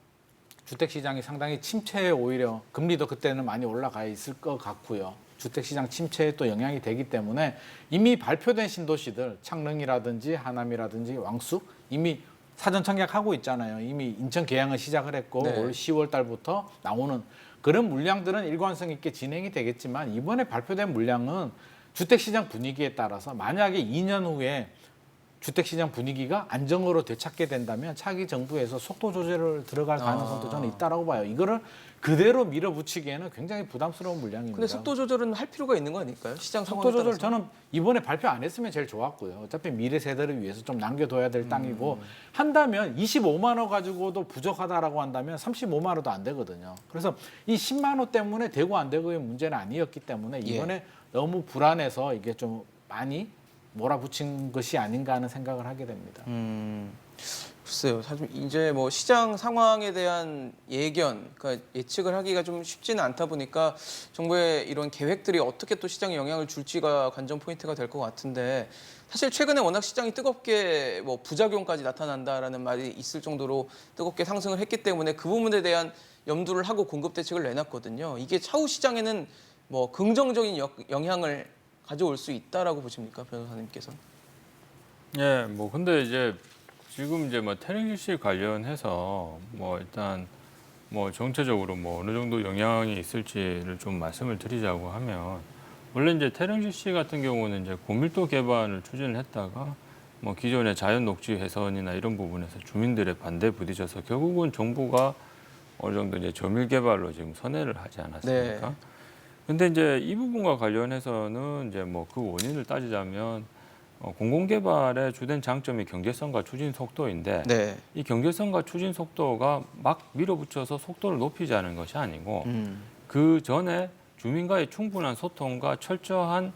S2: 주택시장이 상당히 침체에 오히려 금리도 그때는 많이 올라가 있을 것 같고요. 주택시장 침체에 또 영향이 되기 때문에 이미 발표된 신도시들 창릉이라든지 하남이라든지 왕숙 이미 사전 청약하고 있잖아요. 이미 인천 계양은 시작을 했고
S1: 네.
S2: 올 10월 달부터 나오는 그런 물량들은 일관성 있게 진행이 되겠지만 이번에 발표된 물량은 주택시장 분위기에 따라서 만약에 2년 후에 주택시장 분위기가 안정으로 되찾게 된다면 차기 정부에서 속도 조절을 들어갈 가능성도 저는 있다라고 봐요. 이거를 그대로 밀어붙이기에는 굉장히 부담스러운 물량입니다.
S1: 근데 속도 조절은 할 필요가 있는 거 아닐까요? 시장 상황에
S2: 속도 조절
S1: 따라서.
S2: 저는 이번에 발표 안 했으면 제일 좋았고요. 어차피 미래 세대를 위해서 좀 남겨둬야 될 땅이고 한다면 25만 호 가지고도 부족하다라고 한다면 35만 호도 안 되거든요. 그래서 이 10만 호 때문에 되고 안 되고의 문제는 아니었기 때문에 이번에 너무 불안해서 이게 좀 많이 몰아붙인 것이 아닌가 하는 생각을 하게 됩니다.
S1: 글쎄요. 사실 이제 뭐 시장 상황에 대한 예견, 그러니까 예측을 하기가 좀 쉽지는 않다 보니까 정부의 이런 계획들이 어떻게 또 시장에 영향을 줄지가 관전 포인트가 될 것 같은데 사실 최근에 워낙 시장이 뜨겁게 뭐 부작용까지 나타난다라는 말이 있을 정도로 뜨겁게 상승을 했기 때문에 그 부분에 대한 염두를 하고 공급 대책을 내놨거든요. 이게 차후 시장에는 뭐 긍정적인 영향을 가져올 수 있다라고 보십니까, 변호사님께서?
S4: 예, 뭐 근데 이제 지금 이제 뭐 태릉시 관련해서 뭐 일단 뭐 정체적으로 뭐 어느 정도 영향이 있을지를 좀 말씀을 드리자고 하면 원래 이제 태릉시 같은 경우는 이제 고밀도 개발을 추진을 했다가 뭐 기존의 자연 녹지 훼손이나 이런 부분에서 주민들의 반대에 부딪혀서 결국은 정부가 어느 정도 이제 저밀 개발로 지금 선회를 하지 않았습니까?
S1: 네.
S4: 근데 이제 이 부분과 관련해서는 이제 뭐 그 원인을 따지자면 공공개발의 주된 장점이 경제성과 추진 속도인데
S1: 네.
S4: 이 경제성과 추진 속도가 막 밀어붙여서 속도를 높이지 않은 것이 아니고 그 전에 주민과의 충분한 소통과 철저한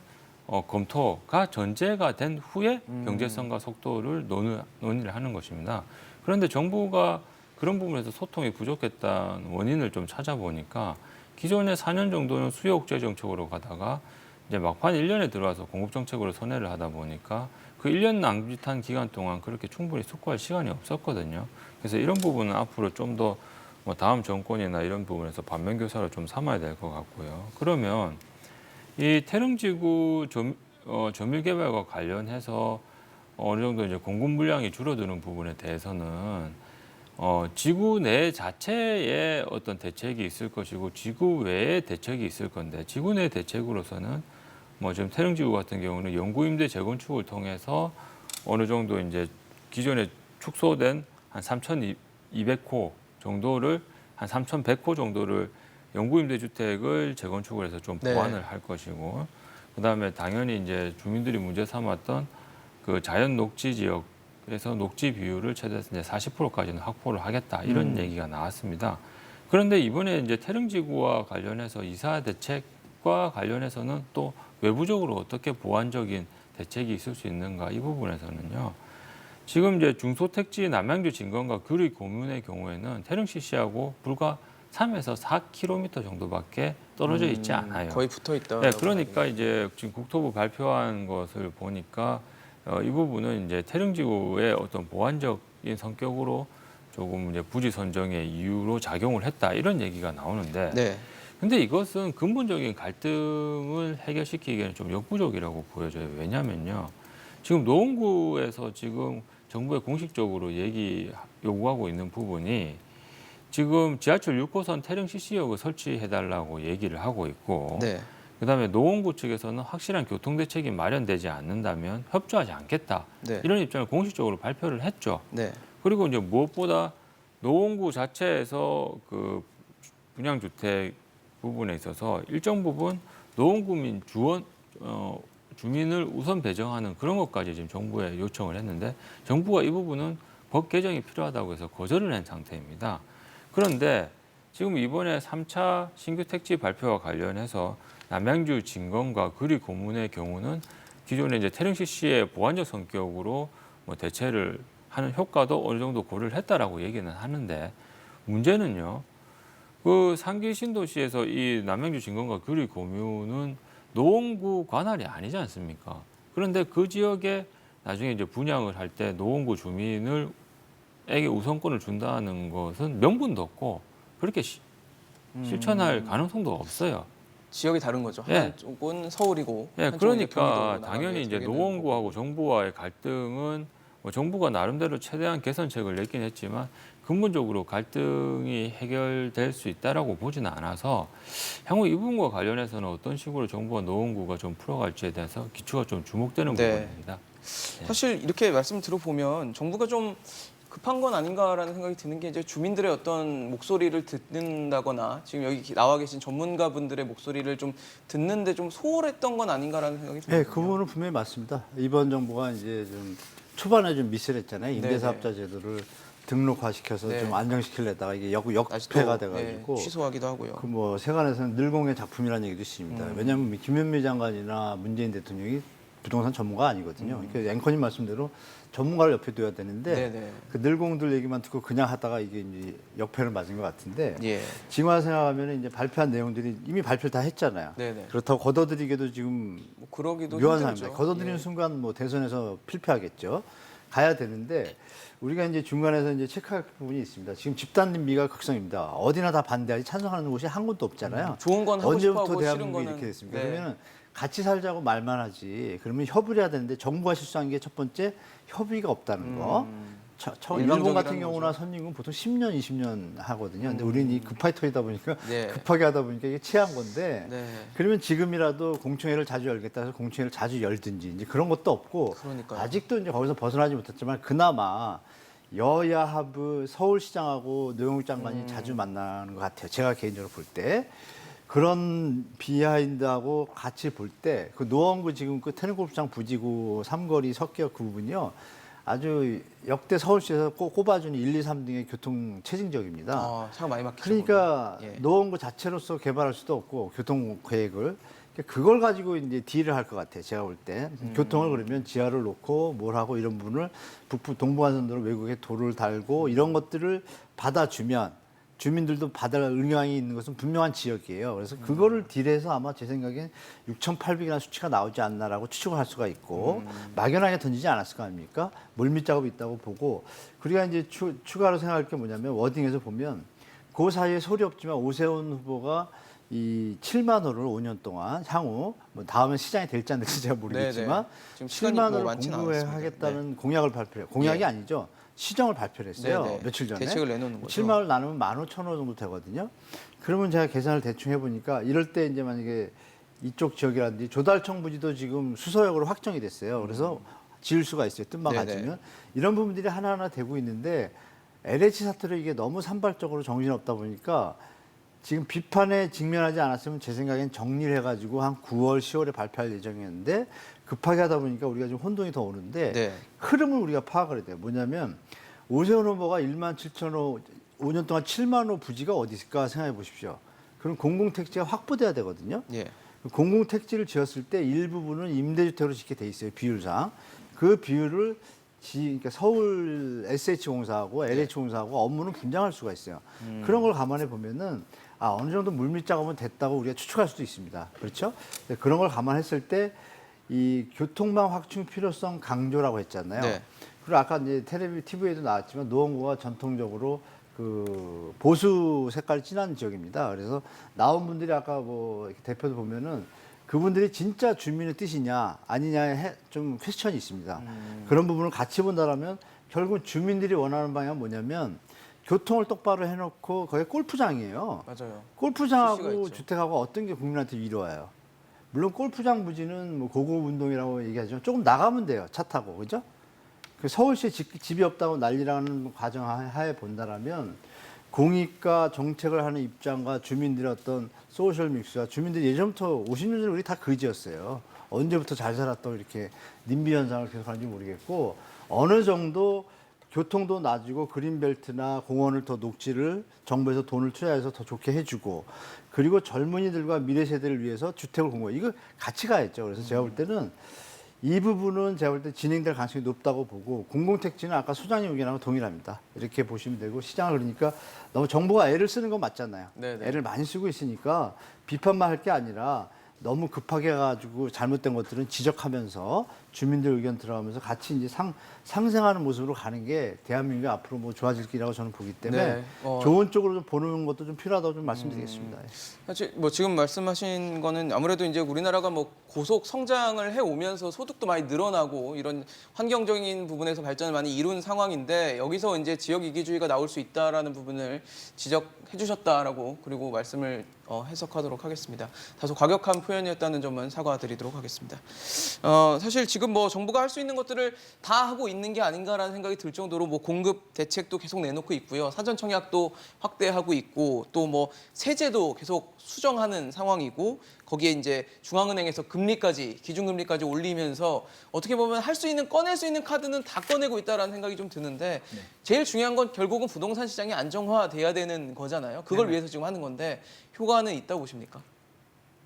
S4: 검토가 전제가 된 후에 경제성과 속도를 논의를 하는 것입니다. 그런데 정부가 그런 부분에서 소통이 부족했다는 원인을 좀 찾아보니까 기존에 4년 정도는 수요 억제 정책으로 가다가 이제 막판 1년에 들어와서 공급 정책으로 선회를 하다 보니까 그 1년 남짓한 기간 동안 그렇게 충분히 숙고할 시간이 없었거든요. 그래서 이런 부분은 앞으로 좀 더 뭐 다음 정권이나 이런 부분에서 반면 교사를 좀 삼아야 될 것 같고요. 그러면 이 태릉지구 저밀 개발과 관련해서 어느 정도 이제 공급 물량이 줄어드는 부분에 대해서는 지구 내 자체에 어떤 대책이 있을 것이고 지구 외에 대책이 있을 건데 지구 내 대책으로서는 뭐 지금 태릉지구 같은 경우는 영구임대 재건축을 통해서 어느 정도 이제 기존에 축소된 한 3,200호 정도를 한 3,100호 정도를 영구임대 주택을 재건축을 해서 좀
S1: 네.
S4: 보완을 할 것이고 그다음에 당연히 이제 주민들이 문제 삼았던 그 자연 녹지 지역에서 녹지 비율을 최대 40%까지는 확보를 하겠다 이런 얘기가 나왔습니다. 그런데 이번에 이제 태릉지구와 관련해서 이사 대책과 관련해서는 또 외부적으로 어떻게 보완적인 대책이 있을 수 있는가 이 부분에서는요. 지금 이제 중소택지 남양주 진건과 규리 고문의 경우에는 태릉 CC하고 불과 3에서 4km 정도밖에 떨어져 있지 않아요.
S1: 거의 붙어 있다.
S4: 네, 그러니까 이제 지금 국토부 발표한 것을 보니까 이 부분은 이제 태릉지구의 어떤 보완적인 성격으로 조금 이제 부지 선정의 이유로 작용을 했다 이런 얘기가 나오는데,
S1: 네.
S4: 근데 이것은 근본적인 갈등을 해결시키기에는 좀 역부족이라고 보여져요. 왜냐면요, 지금 노원구에서 지금 정부에 공식적으로 요구하고 있는 부분이 지금 지하철 6호선 태릉 CC역을 설치해달라고 얘기를 하고 있고,
S1: 네.
S4: 그다음에 노원구 측에서는 확실한 교통 대책이 마련되지 않는다면 협조하지 않겠다.
S1: 네.
S4: 이런 입장을 공식적으로 발표를 했죠.
S1: 네.
S4: 그리고 이제 무엇보다 노원구 자체에서 그 분양주택 부분에 있어서 일정 부분 노원구민 주민을 우선 배정하는 그런 것까지 지금 정부에 요청을 했는데 정부가 이 부분은 법 개정이 필요하다고 해서 거절을 한 상태입니다. 그런데 지금 이번에 3차 신규 택지 발표와 관련해서 남양주 진건과 규리 고문의 경우는 기존에 이제 태릉 CC의 보완적 성격으로 뭐 대체를 하는 효과도 어느 정도 고려를 했다라고 얘기는 하는데, 문제는요, 그 상기 신도시에서 이 남양주 진건과 규리 고문은 노원구 관할이 아니지 않습니까? 그런데 그 지역에 나중에 이제 분양을 할 때 노원구 주민에게 우선권을 준다는 것은 명분도 없고 그렇게 실천할 가능성도 없어요.
S1: 지역이 다른 거죠.
S4: 예.
S1: 한쪽은 서울이고.
S4: 예,
S1: 한쪽은 이제
S4: 그러니까
S1: 경기도
S4: 당연히
S1: 나가게
S4: 이제
S1: 되는
S4: 노원구하고
S1: 거고.
S4: 정부와의 갈등은 뭐 정부가 나름대로 최대한 개선책을 냈긴 했지만 근본적으로 갈등이 해결될 수 있다라고 보지는 않아서 향후 이 부분과 관련해서는 어떤 식으로 정부와 노원구가 좀 풀어갈지에 대해서 기초가 좀 주목되는
S1: 네.
S4: 부분입니다.
S1: 사실 이렇게 말씀 들어보면 정부가 좀 급한 건 아닌가라는 생각이 드는 게 이제 주민들의 어떤 목소리를 듣는다거나 지금 여기 나와 계신 전문가분들의 목소리를 좀 듣는데 좀 소홀했던 건 아닌가라는 생각이 듭니다.
S3: 네, 그 부분은 분명히 맞습니다. 이번 정부가 이제 좀 초반에 좀 미스했잖아요. 임대사업자 제도를 등록화시켜서
S1: 네.
S3: 좀 안정시키려다가 이게
S1: 다시
S3: 역패가
S1: 또,
S3: 돼가지고
S1: 취소하기도 하고요.
S3: 그 뭐 세간에서는 늘공의 작품이라는 얘기도 있습니다. 왜냐하면 김현미 장관이나 문재인 대통령이 부동산 전문가 아니거든요. 그러니까 앵커님 말씀대로 전문가를 옆에 둬야 되는데
S1: 네네.
S3: 그 늘공들 얘기만 듣고 그냥 하다가 이게 이제 역패를 맞은 것 같은데
S1: 예.
S3: 지금 와서 생각하면 이제 발표한 내용들이 이미 발표를 다 했잖아요.
S1: 네네.
S3: 그렇다고 걷어들이기도 지금
S1: 뭐 그러기도
S3: 묘한
S1: 힘들죠.
S3: 상황입니다. 걷어들이는
S1: 예.
S3: 순간 뭐 대선에서 필패하겠죠. 가야 되는데 우리가 이제 중간에서 이제 체크할 부분이 있습니다. 지금 집단 미가 극성입니다. 어디나 다 반대하지 찬성하는 곳이 한 곳도 없잖아요.
S1: 좋은 건 하고
S3: 언제부터
S1: 싶어하고 싫은
S3: 대한민국이
S1: 거는
S3: 이렇게 됐습니까?
S1: 네.
S3: 그러면 같이 살자고 말만 하지. 그러면 협의를 해야 되는데 정부가 실수한 게 첫 번째 협의가 없다는 거. 일본
S1: 일방적이라는
S3: 같은 경우나
S1: 거죠.
S3: 선진국은 보통 10년, 20년 하거든요. 근데 우리는 이 급파이터이다 보니까
S1: 네.
S3: 급하게 하다 보니까 이게 체한 건데
S1: 네.
S3: 그러면 지금이라도 공청회를 자주 열겠다 해서 공청회를 자주 열든지 이제 그런 것도 없고
S1: 그러니까요.
S3: 아직도 이제 거기서 벗어나지 못했지만 그나마 여야 하부 서울시장하고 노영욱 장관이 자주 만나는 것 같아요. 제가 개인적으로 볼 때. 그런 비하인드하고 같이 볼 때 그 노원구 지금 그 테니스골프장 부지구 삼거리 석계역 그 부분이요. 아주 역대 서울시에서 꼽아주는 1, 2, 3등의 교통 체증적입니다.
S1: 차가 많이 막히죠.
S3: 그러니까
S1: 거기. 예.
S3: 노원구 자체로서 개발할 수도 없고 교통 계획을 그걸 가지고 이제 딜을 할 것 같아요. 제가 볼 때 교통을 그러면 지하를 놓고 뭘 하고 이런 부분을 북부 동부간선도로 외국에 도를 달고 이런 것들을 받아주면 주민들도 받을 의향이 있는 것은 분명한 지역이에요. 그래서 그거를 딜해서 아마 제 생각엔 6,800이라는 수치가 나오지 않나라고 추측을 할 수가 있고 막연하게 던지지 않았을 거 아닙니까? 물밑 작업이 있다고 보고 그리고 이제 추가로 생각할 게 뭐냐면 워딩에서 보면 그 사이에 소리 없지만 오세훈 후보가 이 7만 호를 5년 동안 향후 뭐 다음에 시장이 될지 안 될지 제가 모르겠지만
S1: 네네. 지금 시간이
S3: 7만
S1: 뭐
S3: 호를
S1: 많지는 않았습니다.
S3: 공부하겠다는 공약을 발표해요. 공약이
S1: 예.
S3: 아니죠. 시정을 발표를 했어요.
S1: 네네.
S3: 며칠 전에.
S1: 대책을 내놓는 거죠.
S3: 7만 원 나누면 15,000원 정도 되거든요. 그러면 제가 계산을 대충 해보니까 이럴 때 이제 만약에 이쪽 지역이라든지 조달청 부지도 지금 수서역으로 확정이 됐어요. 그래서 지을 수가 있어요. 뜻만
S1: 네네.
S3: 가지면. 이런 부분들이 하나하나 되고 있는데 LH 사태로 이게 너무 산발적으로 정신없다 보니까 지금 비판에 직면하지 않았으면 제 생각엔 정리를 해가지고 한 9월, 10월에 발표할 예정이었는데 급하게 하다 보니까 우리가 좀 혼동이 더 오는데
S1: 네.
S3: 흐름을 우리가 파악을 해야 돼요. 뭐냐면 오세훈 후보가 1만 7천 호 5년 동안 7만 호 부지가 어디 있을까 생각해 보십시오. 그럼 공공택지가 확보돼야 되거든요.
S1: 예.
S3: 공공택지를 지었을 때 일부분은 임대주택으로 짓게 돼 있어요. 비율상. 그 비율을 그러니까 서울 SH공사하고 LH공사하고 업무는 분장할 수가 있어요. 그런 걸 감안해 보면은 어느 정도 물밑 작업은 됐다고 우리가 추측할 수도 있습니다. 그렇죠? 그런 걸 감안했을 때 이 교통망 확충 필요성 강조라고 했잖아요.
S1: 네.
S3: 그리고 아까 이제 TV에도 나왔지만 노원구가 전통적으로 그 보수 색깔이 진한 지역입니다. 그래서 나온 분들이 아까 뭐 이렇게 대표도 보면은 그분들이 진짜 주민의 뜻이냐 아니냐에 좀 퀘스천이 있습니다. 그런 부분을 같이 본다라면 결국 주민들이 원하는 방향은 뭐냐면 교통을 똑바로 해놓고 거기 골프장이에요.
S1: 맞아요. 실시가
S3: 골프장하고
S1: 있죠.
S3: 주택하고 어떤 게 국민한테 이로와요? 물론 골프장 부지는 뭐 고급 운동이라고 얘기하지만 조금 나가면 돼요. 차 타고 그죠? 그 서울시에 집이 없다고 난리라는 가정하에 본다라면 공익과 정책을 하는 입장과 주민들의 어떤 소셜 믹스와 주민들이 예전부터 50년 전에 우리 다 그지였어요. 언제부터 잘 살았다고 이렇게 님비 현상을 계속 하는지 모르겠고 어느 정도 교통도 낮이고 그린벨트나 공원을 더 녹지를 정부에서 돈을 투자해서 더 좋게 해주고 그리고 젊은이들과 미래 세대를 위해서 주택을 공부해 이거 같이 가야죠. 그래서 제가 볼 때는 이 부분은 제가 볼 때 진행될 가능성이 높다고 보고 공공택지는 아까 소장님 의견하고 동일합니다. 이렇게 보시면 되고 시장을 그러니까 너무 정부가 애를 쓰는 건 맞잖아요.
S1: 네네.
S3: 애를 많이 쓰고 있으니까 비판만 할 게 아니라 너무 급하게 해가지고 잘못된 것들은 지적하면서 주민들 의견 들어가면서 같이 이제 상생하는 모습으로 가는 게 대한민국이 앞으로 뭐 좋아질 길이라고 저는 보기 때문에
S1: 네.
S3: 좋은 쪽으로 좀 보는 것도 좀 필요하다고 좀 말씀드리겠습니다.
S1: 사실 뭐 지금 말씀하신 거는 아무래도 이제 우리나라가 뭐 고속 성장을 해 오면서 소득도 많이 늘어나고 이런 환경적인 부분에서 발전을 많이 이룬 상황인데 여기서 이제 지역 이기주의가 나올 수 있다라는 부분을 지적해 주셨다라고 그리고 말씀을 해석하도록 하겠습니다. 다소 과격한 표현이었다는 점은 사과드리도록 하겠습니다. 사실 지금 뭐 정부가 할 수 있는 것들을 다 하고 있는 게 아닌가라는 생각이 들 정도로 뭐 공급 대책도 계속 내놓고 있고요. 사전 청약도 확대하고 있고 또 뭐 세제도 계속 수정하는 상황이고 거기에 이제 중앙은행에서 금리까지 기준금리까지 올리면서 어떻게 보면 할 수 있는 꺼낼 수 있는 카드는 다 꺼내고 있다라는 생각이 좀 드는데 제일 중요한 건 결국은 부동산 시장이 안정화돼야 되는 거잖아요. 그걸 위해서 지금 하는 건데 효과는 있다고 보십니까?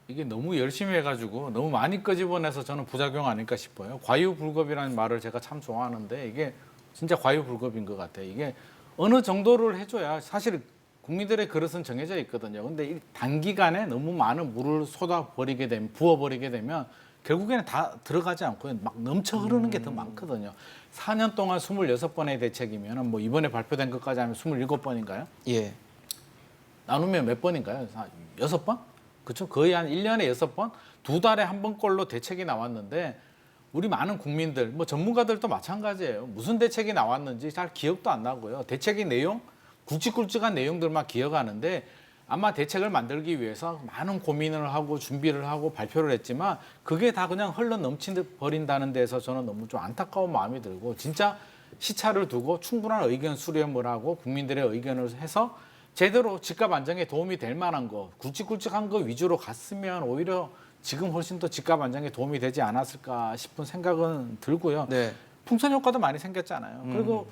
S2: 이게 너무 열심히 해가지고 너무 많이 끄집어내서 저는 부작용 아닐까 싶어요. 과유불급이라는 말을 제가 참 좋아하는데 이게 진짜 과유불급인 것 같아요. 이게 어느 정도를 해줘야 사실 국민들의 그릇은 정해져 있거든요. 근데 이 단기간에 너무 많은 물을 쏟아버리게 되면 부어버리게 되면 결국에는 다 들어가지 않고요. 막 넘쳐 흐르는 게 더 많거든요. 4년 동안 26번의 대책이면 뭐 이번에 발표된 것까지 하면 27번인가요?
S1: 예.
S2: 나누면 몇 번인가요? 6번? 그렇죠? 거의 한 1년에 6번? 2달에 한 번꼴로 대책이 나왔는데 우리 많은 국민들, 뭐 전문가들도 마찬가지예요. 무슨 대책이 나왔는지 잘 기억도 안 나고요. 대책의 내용, 굵직굵직한 내용들만 기억하는데 아마 대책을 만들기 위해서 많은 고민을 하고 준비를 하고 발표를 했지만 그게 다 그냥 흘러 넘쳐버린다는 데서 저는 너무 좀 안타까운 마음이 들고 진짜 시차를 두고 충분한 의견 수렴을 하고 국민들의 의견을 해서 제대로 집값 안정에 도움이 될 만한 거, 굵직굵직한 거 위주로 갔으면 오히려 지금 훨씬 더 집값 안정에 도움이 되지 않았을까 싶은 생각은 들고요.
S1: 네.
S2: 풍선 효과도 많이 생겼잖아요. 그리고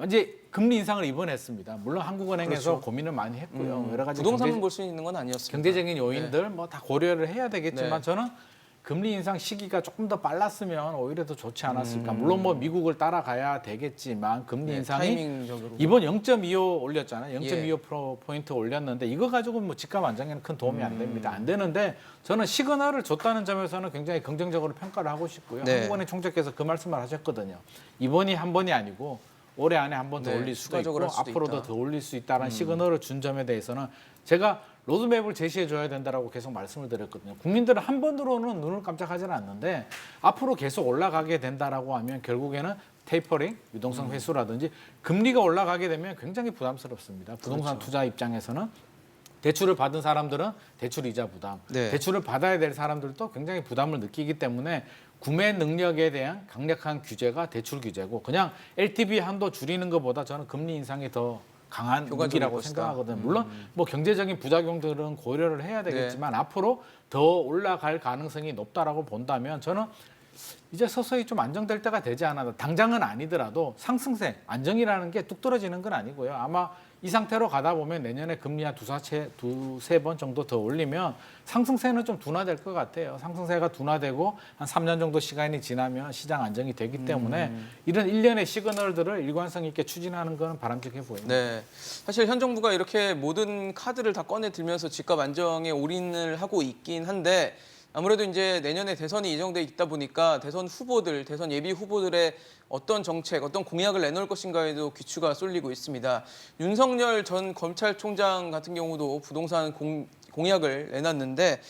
S2: 이제 금리 인상을 이번에 했습니다. 물론 한국은행에서
S1: 그렇죠.
S2: 고민을 많이 했고요. 여러 가지
S1: 부동산만 볼 수 있는 건 아니었습니다.
S2: 경제적인 요인들 뭐 다 고려를 해야 되겠지만
S1: 네.
S2: 저는 금리 인상 시기가 조금 더 빨랐으면 오히려 더 좋지 않았을까. 물론 뭐 미국을 따라가야 되겠지만 금리
S1: 네,
S2: 인상이
S1: 타이밍적으로.
S2: 이번 0.25 올렸잖아요. 0.25%
S1: 예.
S2: 포인트 올렸는데 이거 가지고 뭐 집값 안정에는 큰 도움이 안 됩니다. 안 되는데 저는 시그널을 줬다는 점에서는 굉장히 긍정적으로 평가를 하고 싶고요.
S1: 네.
S2: 한국은행 총재께서 그 말씀을 하셨거든요. 이번이 한 번이 아니고 올해 안에 한 번 더
S1: 네,
S2: 올릴 수도 있고
S1: 추가적으로 할 수도
S2: 앞으로도
S1: 있다.
S2: 더 올릴 수 있다는 시그널을 준 점에 대해서는 제가 로드맵을 제시해 줘야 된다라고 계속 말씀을 드렸거든요. 국민들은 한 번으로는 눈을 깜짝하지는 않는데 앞으로 계속 올라가게 된다라고 하면 결국에는 테이퍼링, 유동성 회수라든지 금리가 올라가게 되면 굉장히 부담스럽습니다. 부동산
S1: 그렇죠.
S2: 투자 입장에서는 대출을 받은 사람들은 대출 이자 부담,
S1: 네.
S2: 대출을 받아야 될 사람들도 굉장히 부담을 느끼기 때문에 구매 능력에 대한 강력한 규제가 대출 규제고 그냥 LTV 한도 줄이는 것보다 저는 금리 인상이 더 강한
S1: 효과적일
S2: 무기라고
S1: 것이다.
S2: 생각하거든요. 물론 뭐 경제적인 부작용들은 고려를 해야 되겠지만 앞으로 더 올라갈 가능성이 높다라고 본다면 저는 이제 서서히 좀 안정될 때가 되지 않았나. 당장은 아니더라도 상승세, 안정이라는 게 뚝 떨어지는 건 아니고요. 아마 이 상태로 가다 보면 내년에 금리 한 두세 번 정도 더 올리면 상승세는 좀 둔화될 것 같아요. 상승세가 둔화되고 한 3년 정도 시간이 지나면 시장 안정이 되기 때문에 이런 일련의 시그널들을 일관성 있게 추진하는 건 바람직해 보입니다.
S1: 네, 사실 현 정부가 이렇게 모든 카드를 다 꺼내 들면서 집값 안정에 올인을 하고 있긴 한데 아무래도 이제 내년에 대선이 예정돼 있다 보니까 대선 후보들, 대선 예비 후보들의 어떤 정책, 어떤 공약을 내놓을 것인가에도 귀추가 쏠리고 있습니다. 윤석열 전 검찰총장 같은 경우도 부동산 공약을 내놨는데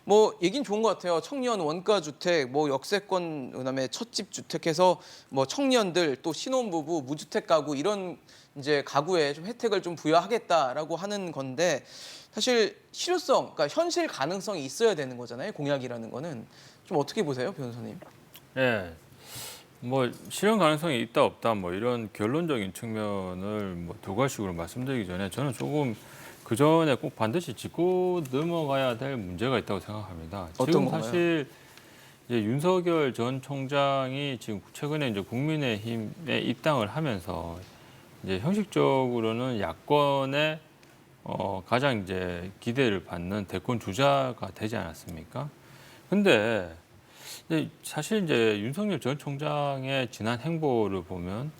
S1: 뭐 얘긴 좋은 것 같아요. 청년 원가 주택, 뭐 역세권, 그다음에 첫집 주택해서 뭐 청년들 또 신혼부부, 무주택 가구 이런 이제 가구에 좀 혜택을 좀 부여하겠다라고 하는 건데 사실 실효성, 그러니까 현실 가능성이 있어야 되는 거잖아요. 공약이라는 거는 좀 어떻게 보세요, 변호사님?
S4: 예. 뭐 실현 가능성이 있다 없다 뭐 이런 결론적인 측면을 뭐 두 가지식으로 말씀드리기 전에 저는 조금 그 전에 꼭 반드시 짚고 넘어가야 될 문제가 있다고 생각합니다.
S1: 어떤
S4: 지금
S1: 건가요?
S4: 사실 이제 윤석열 전 총장이 지금 최근에 이제 국민의힘에 입당을 하면서 이제 형식적으로는 야권의 가장 이제 기대를 받는 대권 주자가 되지 않았습니까? 근데 사실 이제 윤석열 전 총장의 지난 행보를 보면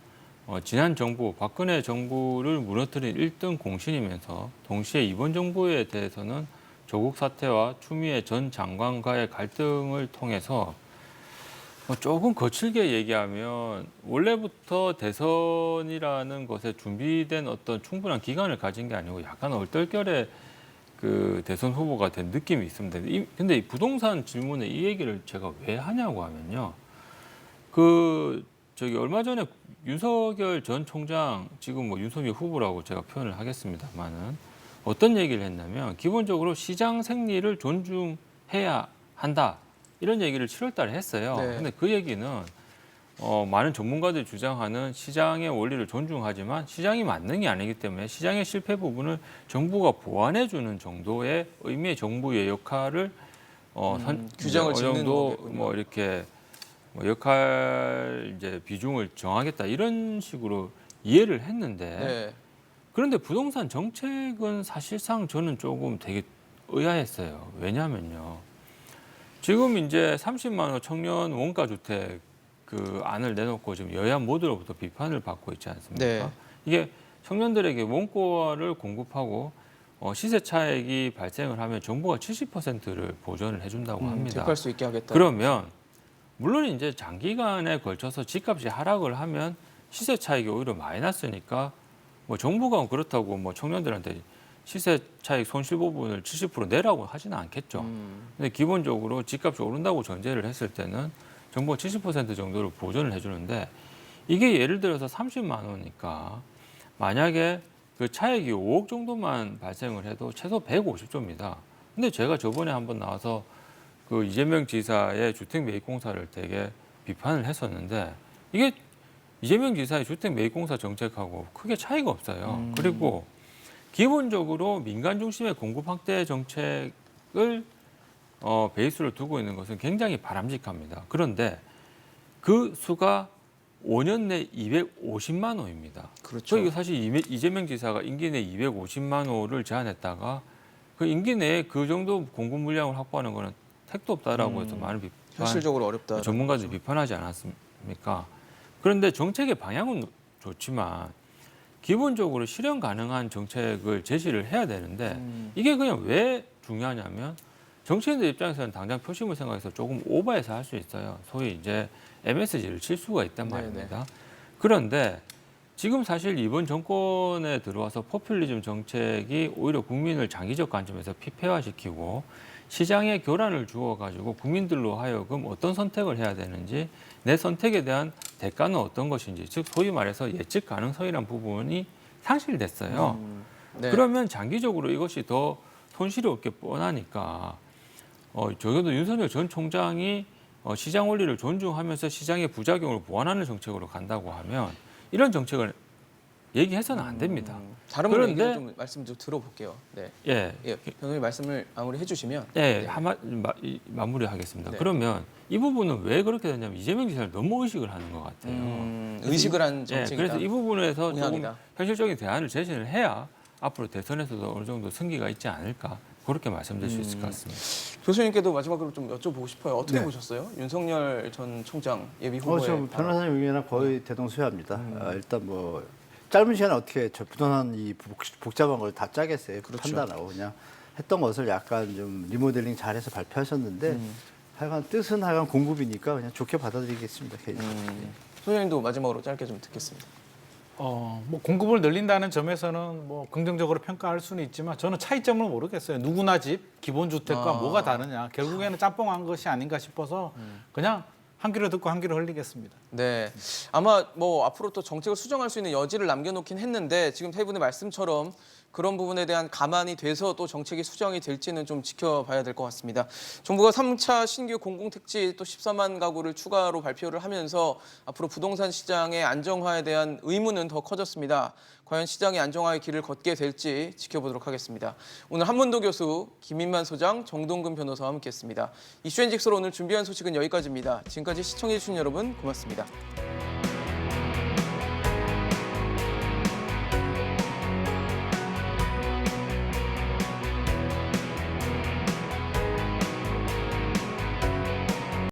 S4: 지난 정부, 박근혜 정부를 무너뜨린 1등 공신이면서 동시에 이번 정부에 대해서는 조국 사태와 추미애 전 장관과의 갈등을 통해서 조금 거칠게 얘기하면 원래부터 대선이라는 것에 준비된 어떤 충분한 기간을 가진 게 아니고 약간 얼떨결에 그 대선 후보가 된 느낌이 있습니다. 근데 이 부동산 질문에 이 얘기를 제가 왜 하냐고 하면요. 얼마 전에 윤석열 전 총장, 지금 뭐 윤석열 후보라고 제가 표현을 하겠습니다만은 어떤 얘기를 했냐면 기본적으로 시장 생리를 존중해야 한다. 이런 얘기를 7월 달에 했어요.
S1: 네.
S4: 근데 그 얘기는 많은 전문가들이 주장하는 시장의 원리를 존중하지만 시장이 만능이 아니기 때문에 시장의 실패 부분을 정부가 보완해 주는 정도의 의미의 정부의 역할을
S1: 규정을
S4: 어느
S1: 짓는
S4: 정도
S1: 거겠군요.
S4: 뭐 이렇게 뭐 역할 이제 비중을 정하겠다 이런 식으로 이해를 했는데
S1: 네.
S4: 그런데 부동산 정책은 사실상 저는 조금 되게 의아했어요. 왜냐하면요. 지금 이제 30만 원 청년 원가 주택 그 안을 내놓고 지금 여야 모두로부터 비판을 받고 있지 않습니까?
S1: 네.
S4: 이게 청년들에게 원가를 공급하고 시세 차익이 발생을 하면 정부가 70%를 보전을 해준다고 합니다.
S1: 대표할 수 있게 하겠다.
S4: 그러면 물론 이제 장기간에 걸쳐서 집값이 하락을 하면 시세 차익이 오히려 마이너스니까 뭐 정부가 그렇다고 뭐 청년들한테 시세 차익 손실 부분을 70% 내라고 하지는 않겠죠. 근데 기본적으로 집값이 오른다고 전제를 했을 때는 정부가 70% 정도를 보전을 해주는데 이게 예를 들어서 30만 원이니까 만약에 그 차익이 5억 정도만 발생을 해도 최소 150조입니다. 근데 제가 저번에 한번 나와서 그 이재명 지사의 주택 매입 공사를 되게 비판을 했었는데 이게 이재명 지사의 주택 매입 공사 정책하고 크게 차이가 없어요. 그리고 기본적으로 민간 중심의 공급 확대 정책을 베이스로 두고 있는 것은 굉장히 바람직합니다. 그런데 그 수가 5년 내 250만 호입니다.
S1: 그렇죠.
S4: 이거 사실 이재명 지사가 임기 내 250만 호를 제안했다가 그 임기 내에 그 정도 공급 물량을 확보하는 것은 택도 없다라고 해서 많은
S1: 현실적으로 어렵다.
S4: 전문가들이 비판하지 않았습니까? 그런데 정책의 방향은 좋지만 기본적으로 실현 가능한 정책을 제시를 해야 되는데 이게 그냥 왜 중요하냐면 정치인들 입장에서는 당장 표심을 생각해서 조금 오버해서 할 수 있어요. 소위 이제 MSG를 칠 수가 있단 말입니다. 그런데 지금 사실 이번 정권에 들어와서 포퓰리즘 정책이 오히려 국민을 장기적 관점에서 피폐화시키고 시장에 교란을 주어가지고 국민들로 하여금 어떤 선택을 해야 되는지 내 선택에 대한 대가는 어떤 것인지 즉 소위 말해서 예측 가능성이라는 부분이 상실됐어요.
S1: 네.
S4: 그러면 장기적으로 이것이 더 손실이 없게 뻔하니까 적어도 윤석열 전 총장이 시장 원리를 존중하면서 시장의 부작용을 보완하는 정책으로 간다고 하면 이런 정책을 얘기해서는 안 됩니다.
S1: 다른 분
S4: 그런데-
S1: 얘기를 좀 말씀 좀 들어볼게요. 네.
S4: 예,
S1: 예, 변호사님 말씀을 마무리해 주시면.
S4: 네,
S1: 네.
S4: 마무리하겠습니다.
S1: 네.
S4: 그러면 이 부분은 왜 그렇게 되냐면 이재명 지사를 너무 의식을 하는 것 같아요.
S1: 의식을 한
S4: 예,
S1: 정책이다.
S4: 그래서 이 부분에서 조금
S1: 공약이다.
S4: 현실적인 대안을 제시를 해야 앞으로 대선에서도 어느 정도 승기가 있지 않을까 그렇게 말씀드릴 수 있을 것 같습니다.
S1: 교수님께도 마지막으로 좀 여쭤보고 싶어요. 어떻게
S3: 네.
S1: 보셨어요? 윤석열 전 총장 예비 후보의
S3: 저
S1: 발언.
S3: 변호사님 의견이랑 거의 대동소이합니다. 일단 뭐 짧은 시간에 어떻게 저 부동산 이 복잡한 걸 다 짜겠어요.
S1: 그렇죠.
S3: 판단하고 그냥 했던 것을 약간 좀 리모델링 잘해서 발표하셨는데 하여간 뜻은 하여간 공급이니까 그냥 좋게 받아들이겠습니다. 개인적으로.
S1: 소장님도 마지막으로 짧게 좀 듣겠습니다.
S2: 뭐 공급을 늘린다는 점에서는 뭐 긍정적으로 평가할 수는 있지만 저는 차이점을 모르겠어요. 누구나 집 기본 주택과 뭐가 다르냐. 결국에는 짬뽕한 것이 아닌가 싶어서 그냥 한 귀로 듣고 한 귀로 흘리겠습니다.
S1: 네, 아마 뭐 앞으로 또 정책을 수정할 수 있는 여지를 남겨놓긴 했는데 지금 세 분의 말씀처럼 그런 부분에 대한 감안이 돼서 또 정책이 수정이 될지는 좀 지켜봐야 될 것 같습니다. 정부가 3차 신규 공공택지 또 14만 가구를 추가로 발표를 하면서 앞으로 부동산 시장의 안정화에 대한 의문은 더 커졌습니다. 과연 시장의 안정화의 길을 걷게 될지 지켜보도록 하겠습니다. 오늘 한문도 교수, 김인만 소장, 정동근 변호사와 함께했습니다. 이슈앤직스로 오늘 준비한 소식은 여기까지입니다. 지금까지 시청해주신 여러분 고맙습니다.